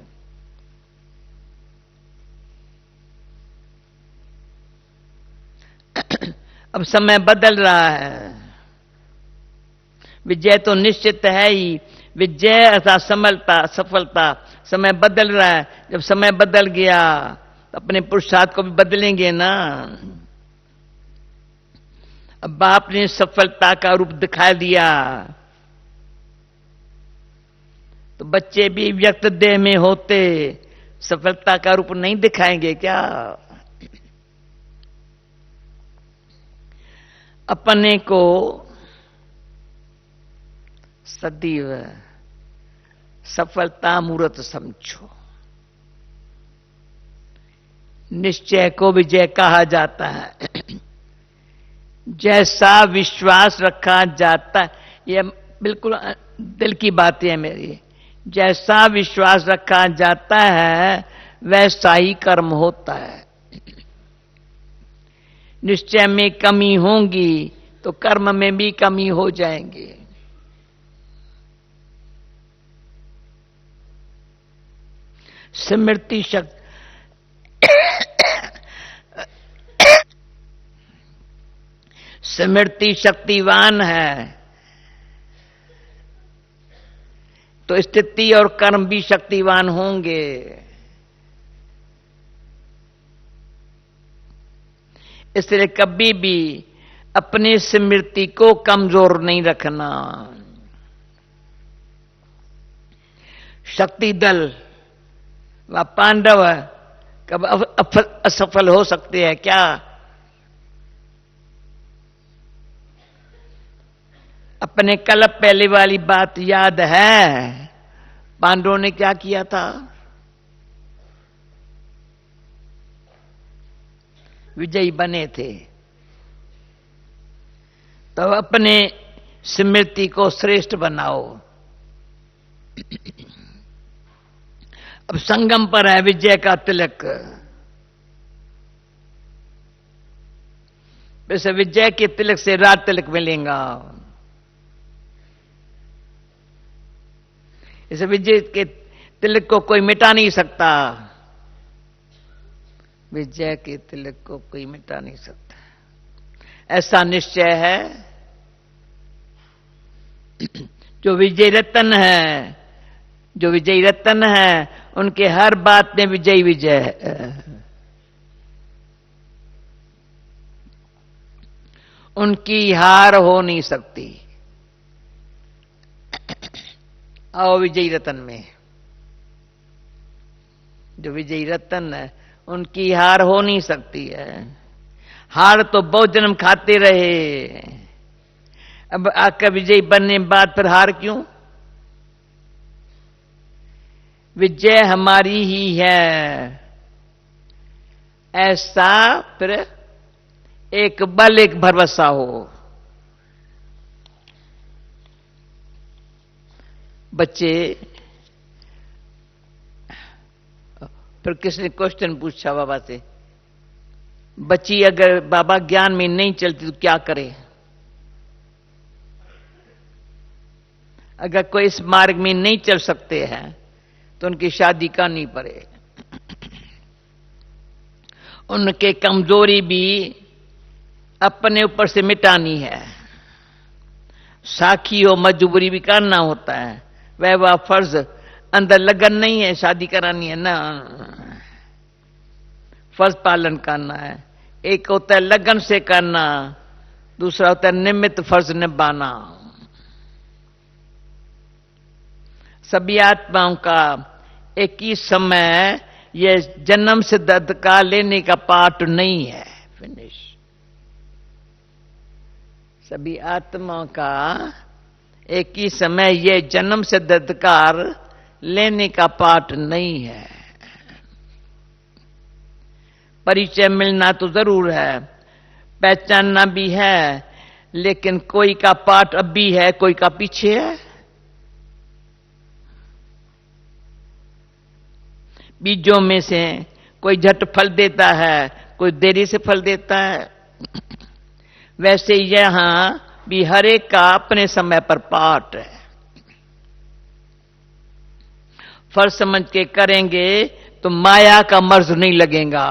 अब समय बदल रहा है, विजय तो निश्चित है ही, विजय अर्थात सफलता समय बदल रहा है। जब समय बदल गया तो अपने पुरुषार्थ को भी बदलेंगे ना। अब बाप ने सफलता का रूप दिखा दिया तो बच्चे भी व्यक्त देह में होते सफलता का रूप नहीं दिखाएंगे क्या? अपने को सदैव सफलता मूर्त समझो। निश्चय को विजय कहा जाता है। जैसा विश्वास रखा जाता है, यह बिल्कुल दिल की बातें है मेरी। जैसा विश्वास रखा जाता है वैसा ही कर्म होता है। निश्चय में कमी होगी तो कर्म में भी कमी हो जाएंगी। स्मृति शक्ति स्मृति शक्तिवान है तो स्थिति और कर्म भी शक्तिवान होंगे। इसलिए कभी भी अपनी स्मृति को कमजोर नहीं रखना। शक्ति दल व पांडव कब असफल हो सकते हैं क्या? अपने कल पहले वाली बात याद है? पांडवों ने क्या किया था? विजयी बने थे। तो अपने स्मृति को श्रेष्ठ बनाओ। अब संगम पर है विजय का तिलक। वैसे विजय के तिलक से राज तिलक मिलेगा। इस विजय के तिलक को कोई मिटा नहीं सकता। विजय के तिलक को कोई मिटा नहीं सकता, ऐसा निश्चय है। जो विजय रतन है, जो विजयी रतन है, उनके हर बात में विजय विजय है। उनकी हार हो नहीं सकती। आओ विजयी रतन में, जो विजयी रतन है उनकी हार हो नहीं सकती है। हार तो बहुत जन्म खाते रहे, अब आकर विजयी बनने बाद फिर हार क्यों? विजय हमारी ही है, ऐसा फिर एक बल एक भरोसा हो। बच्चे, फिर किसने क्वेश्चन पूछा बाबा से, बच्ची अगर बाबा ज्ञान में नहीं चलती तो क्या करे? अगर कोई इस मार्ग में नहीं चल सकते हैं तो उनकी शादी करनी पड़े। उनके कमजोरी भी अपने ऊपर से मिटानी है। साखी हो मजबूरी भी करना होता है। वह फर्ज, अंदर लगन नहीं है, शादी करानी है ना, फर्ज पालन करना है। एक होता है लगन से करना, दूसरा होता है निमित्त फर्ज निभाना। सभी आत्माओं का एक ही समय यह जन्म से अधिकार लेने का पाठ नहीं है। फिनिश। सभी आत्माओं का एक ही समय यह जन्म से अधिकार लेने का पाठ नहीं है। परिचय मिलना तो जरूर है, पहचानना भी है, लेकिन कोई का पाठ अब भी है, कोई का पीछे है। बीजों में से कोई झट फल देता है, कोई देरी से फल देता है। वैसे यहां भी हर एक का अपने समय पर पाठ है। फर्ज समझ के करेंगे तो माया का मर्ज नहीं लगेगा,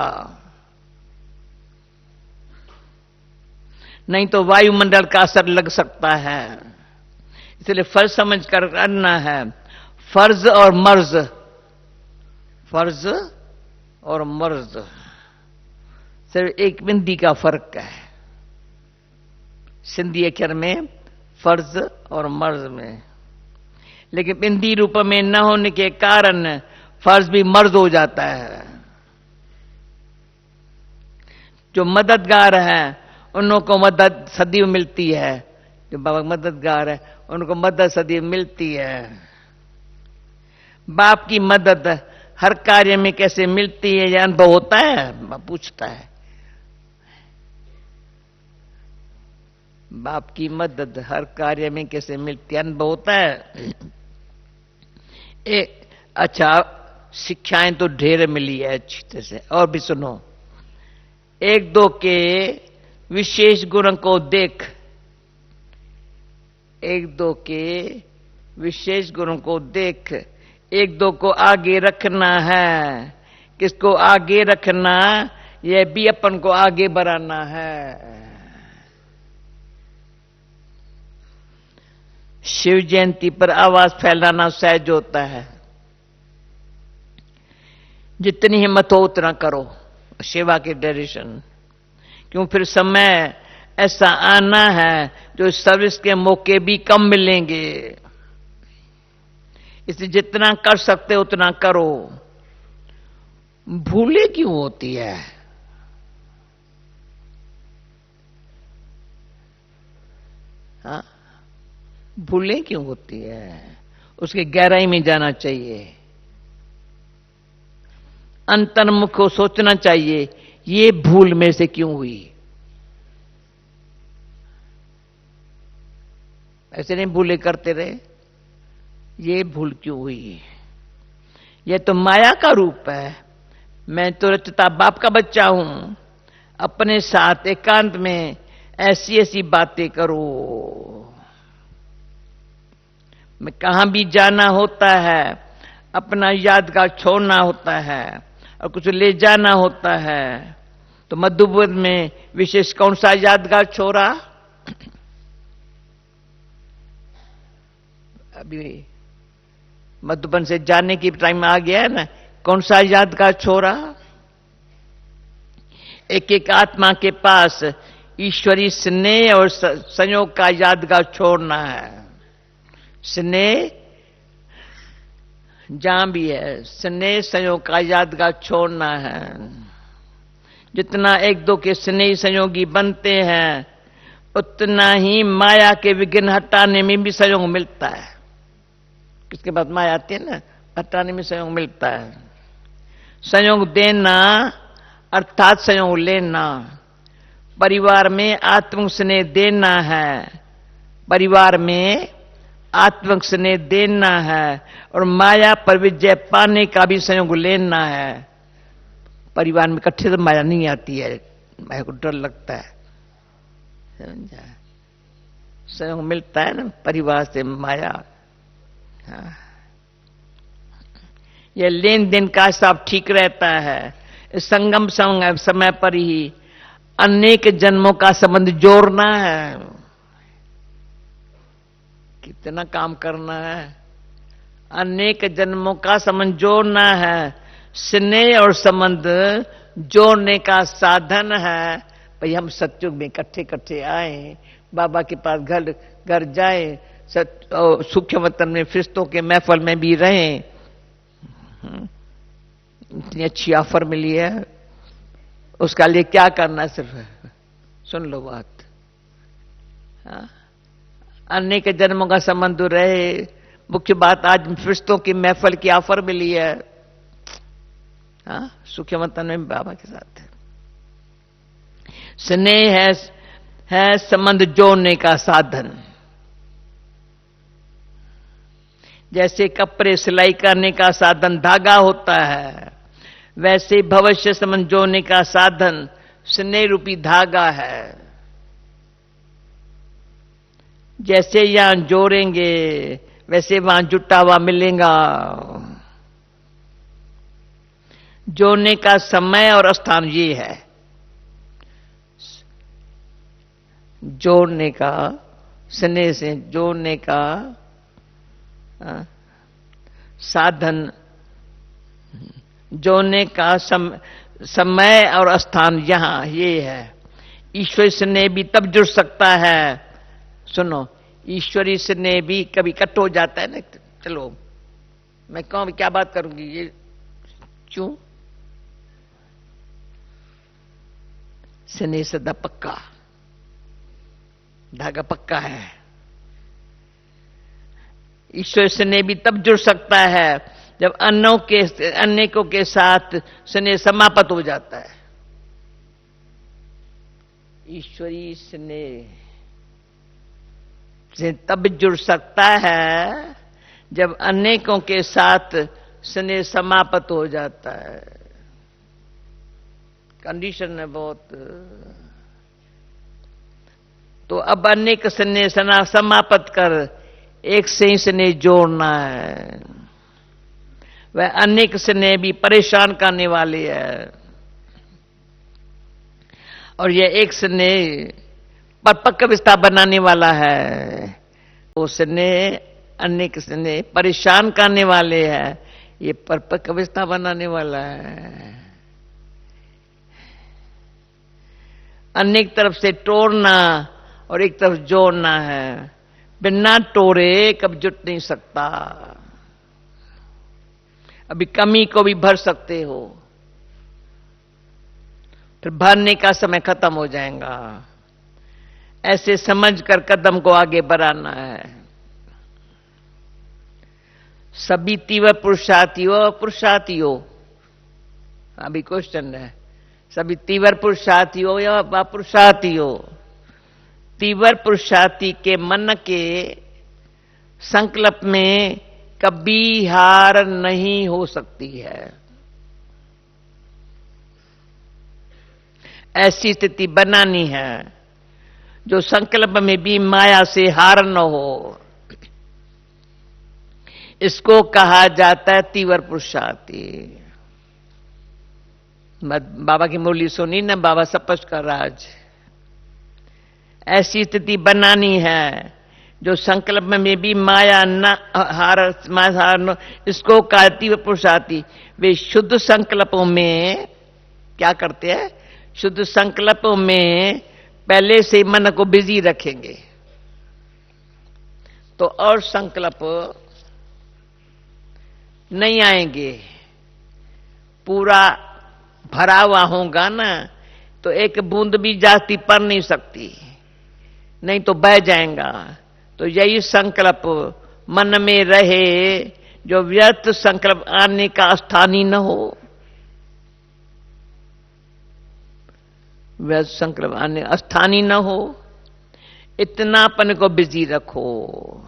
नहीं तो वायुमंडल का असर लग सकता है। इसलिए फर्ज समझ कर करना है। फर्ज और मर्ज, फर्ज और मर्ज सिर्फ एक बिंदी का फर्क है सिंधी अक्षर में, फर्ज और मर्ज में। लेकिन बिंदी रूप में न होने के कारण फर्ज भी मर्ज हो जाता है। जो मददगार है उनको मदद सदैव मिलती है, जो बाबा मददगार है उनको मदद सदैव मिलती है। बाप की मदद हर कार्य में कैसे मिलती है यह अनुभव होता है, पूछता है। बाप की मदद हर कार्य में कैसे मिलती है, अनुभव होता है। अच्छा, शिक्षाएं तो ढेर मिली है अच्छी तरह से, और भी सुनो। एक दो के विशेष गुण को देख, एक दो के विशेष गुणों को देख, एक दो को आगे रखना है। किसको आगे रखना? यह भी अपन को आगे बढ़ाना है। शिव जयंती पर आवाज फैलाना सहज होता है, जितनी हिम्मत हो उतना करो सेवा के डायरेक्शन। क्यों? फिर समय ऐसा आना है जो सर्विस के मौके भी कम मिलेंगे, इसलिए जितना कर सकते उतना करो। भूले क्यों होती है? हाँ, भूले क्यों होती है? उसके गहराई में जाना चाहिए, अंतर्मुख को सोचना चाहिए, ये भूल में से क्यों हुई। ऐसे नहीं भूले करते रहे, ये भूल क्यों हुई। यह तो माया का रूप है। मैं तो रचता बाप का बच्चा हूं। अपने साथ एकांत में ऐसी ऐसी बातें करो। मैं कहां भी जाना होता है, अपना यादगार छोड़ना होता है और कुछ ले जाना होता है, तो मधुबन में विशेष कौन सा यादगार छोड़ा? अभी मधुबन से जाने की टाइम आ गया है ना, कौन सा यादगार छोड़ा? एक एक आत्मा के पास ईश्वरी स्नेह और संयोग का यादगार छोड़ना है। स्नेह जहां भी है, स्नेह संयोग का यादगार छोड़ना है। जितना एक दो के स्नेह संयोगी बनते हैं, उतना ही माया के विघ्न हटाने में भी सहयोग मिलता है। किसके बाद माया आती है ना, हटाने में सहयोग मिलता है। सहयोग देना अर्थात सहयोग लेना। परिवार में आत्म स्नेह देना है, परिवार में आत्म स्नेह देना है, और माया पर विजय पाने का भी सहयोग लेना है। परिवार में इकट्ठे तो माया नहीं आती है, माया को डर लगता है, समझा? सहयोग मिलता है ना परिवार से माया। हाँ। यह लेन देन का हिसाब ठीक रहता है। संगम समय पर ही अनेक जन्मों का संबंध जोड़ना है। कितना काम करना है, अनेक जन्मों का संबंध जोड़ना है। स्नेह और संबंध जोड़ने का साधन है। भाई हम सत्युग में इकट्ठे इकट्ठे आए, बाबा के पास घर घर जाए, सूक्ष्म वतन में फरिश्तों के महफल में भी रहें। इतनी अच्छी ऑफर मिली है, उसका लिए क्या करना? सिर्फ सुन लो बात। हाँ? अनेक जन्मों का संबंध रहे। मुख्य बात आज फरिश्तों की महफल की ऑफर मिली है। हाँ? सूक्ष्म वतन में बाबा के साथ है। स्नेह है संबंध जोड़ने का साधन। जैसे कपड़े सिलाई करने का साधन धागा होता है, वैसे भविष्य संबंध जोड़ने का साधन स्नेह रूपी धागा है। जैसे यहां जोड़ेंगे वैसे वहां जुटा हुआ मिलेगा। जोड़ने का समय और स्थान ये है। जोड़ने का, स्नेह से जोड़ने का साधन, जोड़ने का समय और स्थान यहां ये है। ईश्वरी स्नेह भी तब जुड़ सकता है। सुनो, ईश्वरी स्नेह भी कभी कट हो जाता है ना। चलो मैं कहूं क्या बात करूंगी, ये क्यों? स्नेह सदा पक्का, धागा पक्का है। ईश्वर स्नेह भी तब जुड़ सकता है जब अनेकों के साथ स्नेह समाप्त हो जाता है। ईश्वरी स्नेह से तब जुड़ सकता है जब अनेकों के साथ स्नेह समाप्त हो जाता है। कंडीशन है बहुत। तो अब अनेक स्नेह समाप्त कर एक से ही स्नेह जोड़ना है। वह अनेक स्नेह भी परेशान करने वाले है, और यह एक स्नेह परपक्व विस्तार बनाने वाला है। वो स्नेह, अनेक स्नेह परेशान करने वाले हैं, ये परपक्व विस्तार बनाने वाला है। अनेक तरफ से तोड़ना और एक तरफ जोड़ना है। बिना तोड़े कब जुट नहीं सकता। अभी कमी को भी भर सकते हो, फिर भरने का समय खत्म हो जाएगा। ऐसे समझकर कदम को आगे बढ़ाना है। सभी तीव्र पुरुषार्थियों, अभी क्वेश्चन है, सभी तीव्र पुरुषार्थियों या पुरुषार्थियों, तीव्र पुरुषार्थी के मन के संकल्प में कभी हार नहीं हो सकती है। ऐसी स्थिति बनानी है जो संकल्प में भी माया से हार न हो। इसको कहा जाता है तीव्र पुरुषार्थी। बाबा की मुरली सुनी ना, बाबा स्पष्ट कर रहा आज। ऐसी स्थिति बनानी है जो संकल्प में भी माया न हार, इसको कहा तीव्र पुरुषार्थी। वे शुद्ध संकल्पों में क्या करते हैं? शुद्ध संकल्पों में पहले से मन को बिजी रखेंगे, तो और संकल्प नहीं आएंगे। पूरा भरा हुआ होगा ना, तो एक बूंद भी जाती पड़ नहीं सकती, नहीं तो बह जाएगा। तो यही संकल्प मन में रहे, जो व्यर्थ संकल्प आने का स्थान ही न हो। व्यर्थ संकल्प आने स्थान ही न हो, इतनापन को बिजी रखो।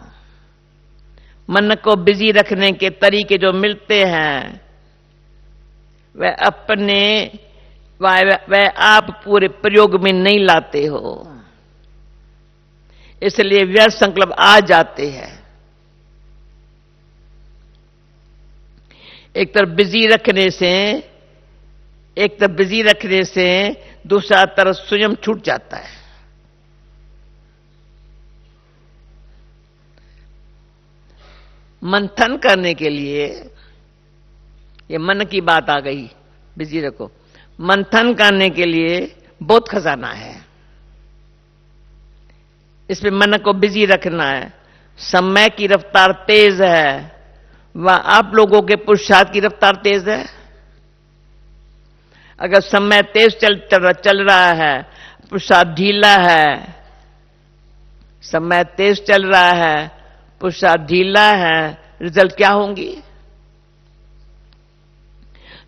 मन को बिजी रखने के तरीके जो मिलते हैं वह अपने वह आप पूरे प्रयोग में नहीं लाते हो, इसलिए व्यर्थ संकल्प आ जाते हैं। एक तरफ बिजी रखने से दूसरा तरफ स्वयं छूट जाता है। मंथन करने के लिए, ये मन की बात आ गई, बिजी रखो। मंथन करने के लिए बहुत खजाना है, इसमें मन को बिजी रखना है। समय की रफ्तार तेज है, वह आप लोगों के पुरुषार्थ की रफ्तार तेज है। अगर समय तेज चल रहा है, पुरुषार्थ ढीला है, समय तेज चल रहा है, पुरुषार्थ ढीला है, रिजल्ट क्या होंगी?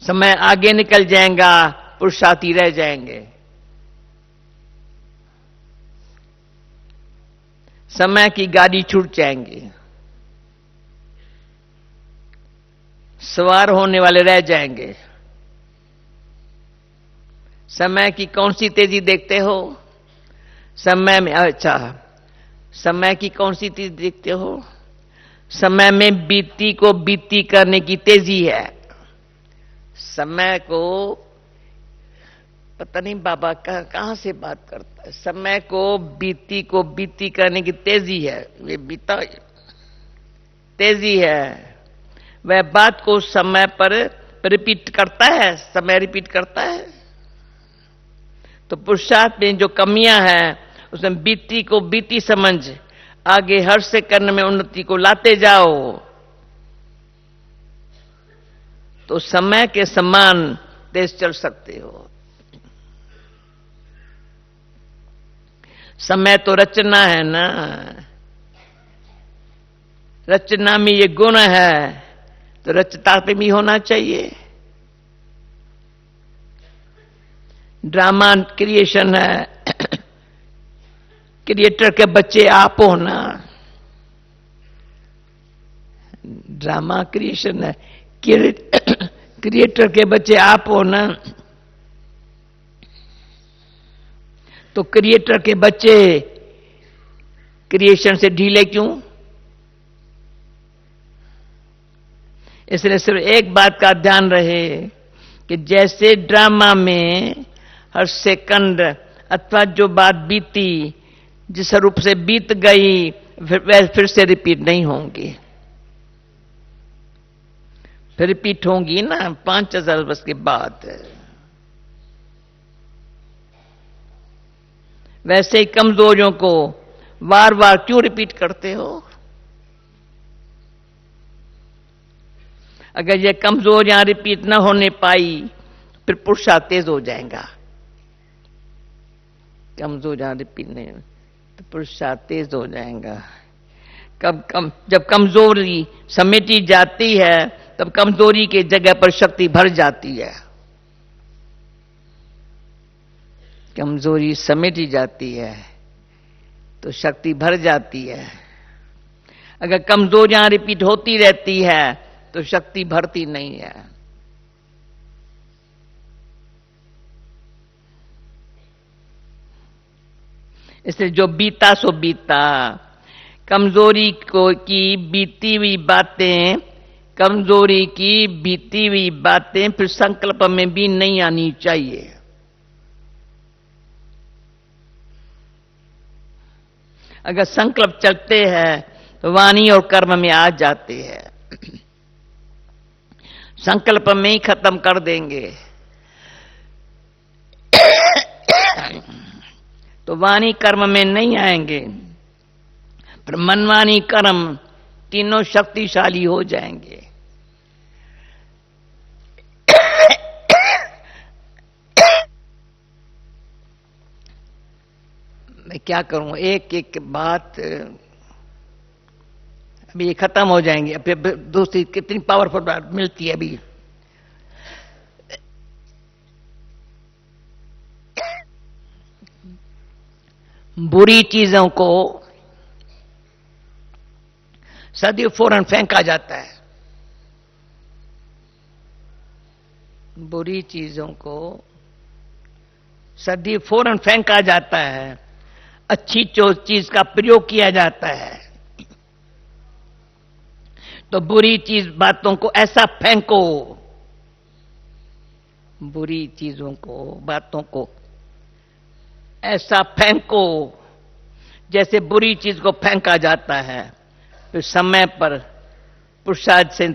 समय आगे निकल जाएगा, पुरुषार्थी रह जाएंगे। समय की गाड़ी छूट जाएंगी, सवार होने वाले रह जाएंगे। समय की कौन सी तेजी देखते हो? समय में, अच्छा, समय की कौन सी तेजी देखते हो? समय में बीती को बीती करने की तेजी है। समय को, पता नहीं बाबा कहां से बात करता है, समय को बीती करने की तेजी है। वे बीता तेजी है, वह बात को समय पर रिपीट करता है, समय रिपीट करता है। तो पुरुषार्थ में जो कमियां हैं उसमें बीती को बीती समझ आगे हर सेकंड में उन्नति को लाते जाओ तो समय के समान तेज चल सकते हो। समय तो रचना है ना, रचना में ये गुण है तो रचता पे भी होना चाहिए। ड्रामा क्रिएशन है, क्रिएटर के बच्चे आप हो ना। ड्रामा क्रिएशन है, क्रिएटर के बच्चे आप हो ना। तो क्रिएटर के बच्चे क्रिएशन से ढीले क्यों? इसलिए सिर्फ एक बात का ध्यान रहे कि जैसे ड्रामा में हर सेकंड अथवा जो बात बीती जिस रूप से बीत गई वह फिर से रिपीट नहीं होंगी। फिर रिपीट होंगी ना 5000 वर्ष के बाद। वैसे ही कमजोरियों को बार बार क्यों रिपीट करते हो? अगर ये कमजोरियां रिपीट न होने पाई फिर पुरुषार्थ तेज हो जाएगा। कमजोरियां रिपीट नहीं तो पुरुषार्थ तेज हो जाएगा। जब कमजोरी समेटी जाती है तब कमजोरी की जगह पर शक्ति भर जाती है। कमजोरी समेटी जाती है तो शक्ति भर जाती है। अगर कमजोरियां रिपीट होती रहती है तो शक्ति भरती नहीं है। इसलिए जो बीता सो बीता। कमजोरी की बीती हुई बातें, कमजोरी की बीती हुई बातें फिर संकल्प में भी नहीं आनी चाहिए। अगर संकल्प चलते हैं तो वाणी और कर्म में आ जाते हैं। संकल्प में ही खत्म कर देंगे तो वाणी कर्म में नहीं आएंगे। पर मनवाणी कर्म तीनों शक्तिशाली हो जाएंगे। मैं क्या करूं, एक एक बात अभी ये खत्म हो जाएंगे। अब दूसरी कितनी पावरफुल बात मिलती है अभी। बुरी चीजों को सदैव फौरन फेंका जाता है। बुरी चीजों को सदैव फौरन फेंका जाता है। अच्छी चीज का प्रयोग किया जाता है। तो बुरी चीज बातों को ऐसा फेंको, बुरी चीजों को बातों को ऐसा फेंको जैसे बुरी चीज को फेंका जाता है। फिर समय पर पुरुषार्थ से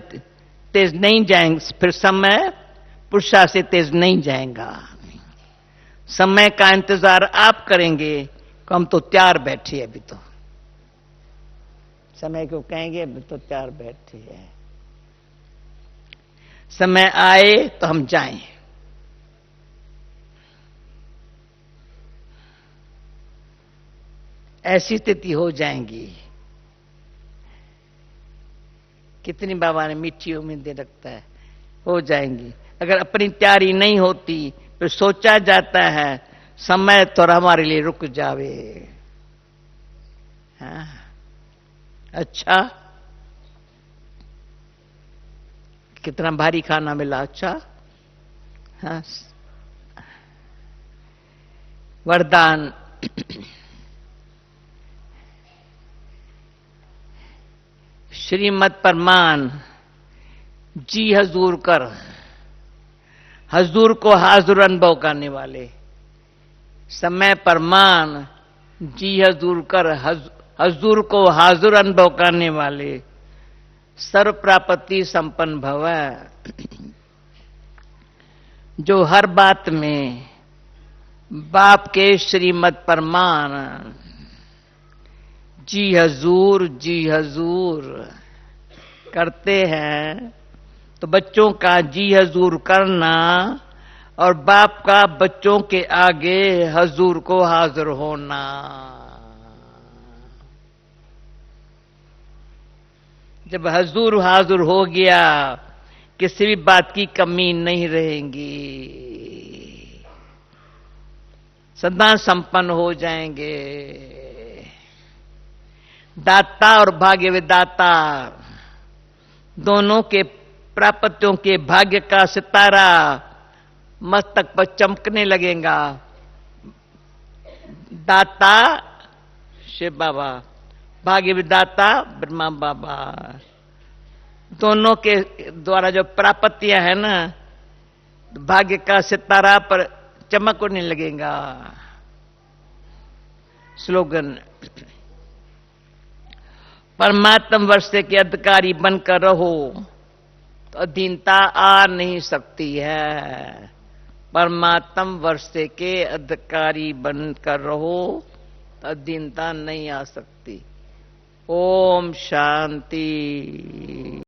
तेज नहीं जाएंगे। फिर समय पुरुषार्थ से तेज नहीं जाएगा। समय का इंतजार आप करेंगे, हम तो तैयार बैठे अभी तो। समय को कहेंगे अभी तो तैयार बैठे हैं, समय आए तो हम जाएं। ऐसी स्थिति हो जाएंगी। कितनी बाबा ने मीठी उम्मीदें रखता है, हो जाएंगी। अगर अपनी तैयारी नहीं होती फिर सोचा जाता है समय तो हमारे लिए रुक जावे। हाँ? अच्छा, कितना भारी खाना मिला। अच्छा, हाँ, वरदान। श्रीमद परमान जी हजूर कर, हजूर को हाजुर अनुभव करने वाले। समय परमान जी हजूर कर, हजूर को हाजुर अनुभव करने वाले। सर्व प्राप्ति संपन्न भव, जो हर बात में बाप के श्रीमद परमान जी हजूर करते हैं। तो बच्चों का जी हजूर करना और बाप का बच्चों के आगे हजूर को हाजिर होना। जब हजूर हाजिर हो गया, किसी भी बात की कमी नहीं रहेगी, सदा संपन्न हो जाएंगे। दाता और भाग्य विदाता दोनों के प्राप्तियों के भाग्य का सितारा मस्तक पर चमकने लगेगा। दाता शिव बाबा, भाग्य विदाता ब्रह्मा बाबा, दोनों के द्वारा जो प्राप्तियां है ना, भाग्य का सितारा पर चमकने लगेगा। स्लोगन, परमात्म वर्षे के अधिकारी बनकर रहो तो अधीनता आ नहीं सकती है। परमात्म वर्षे के अधिकारी बनकर रहो तो अधीनता नहीं आ सकती। ओम शांति।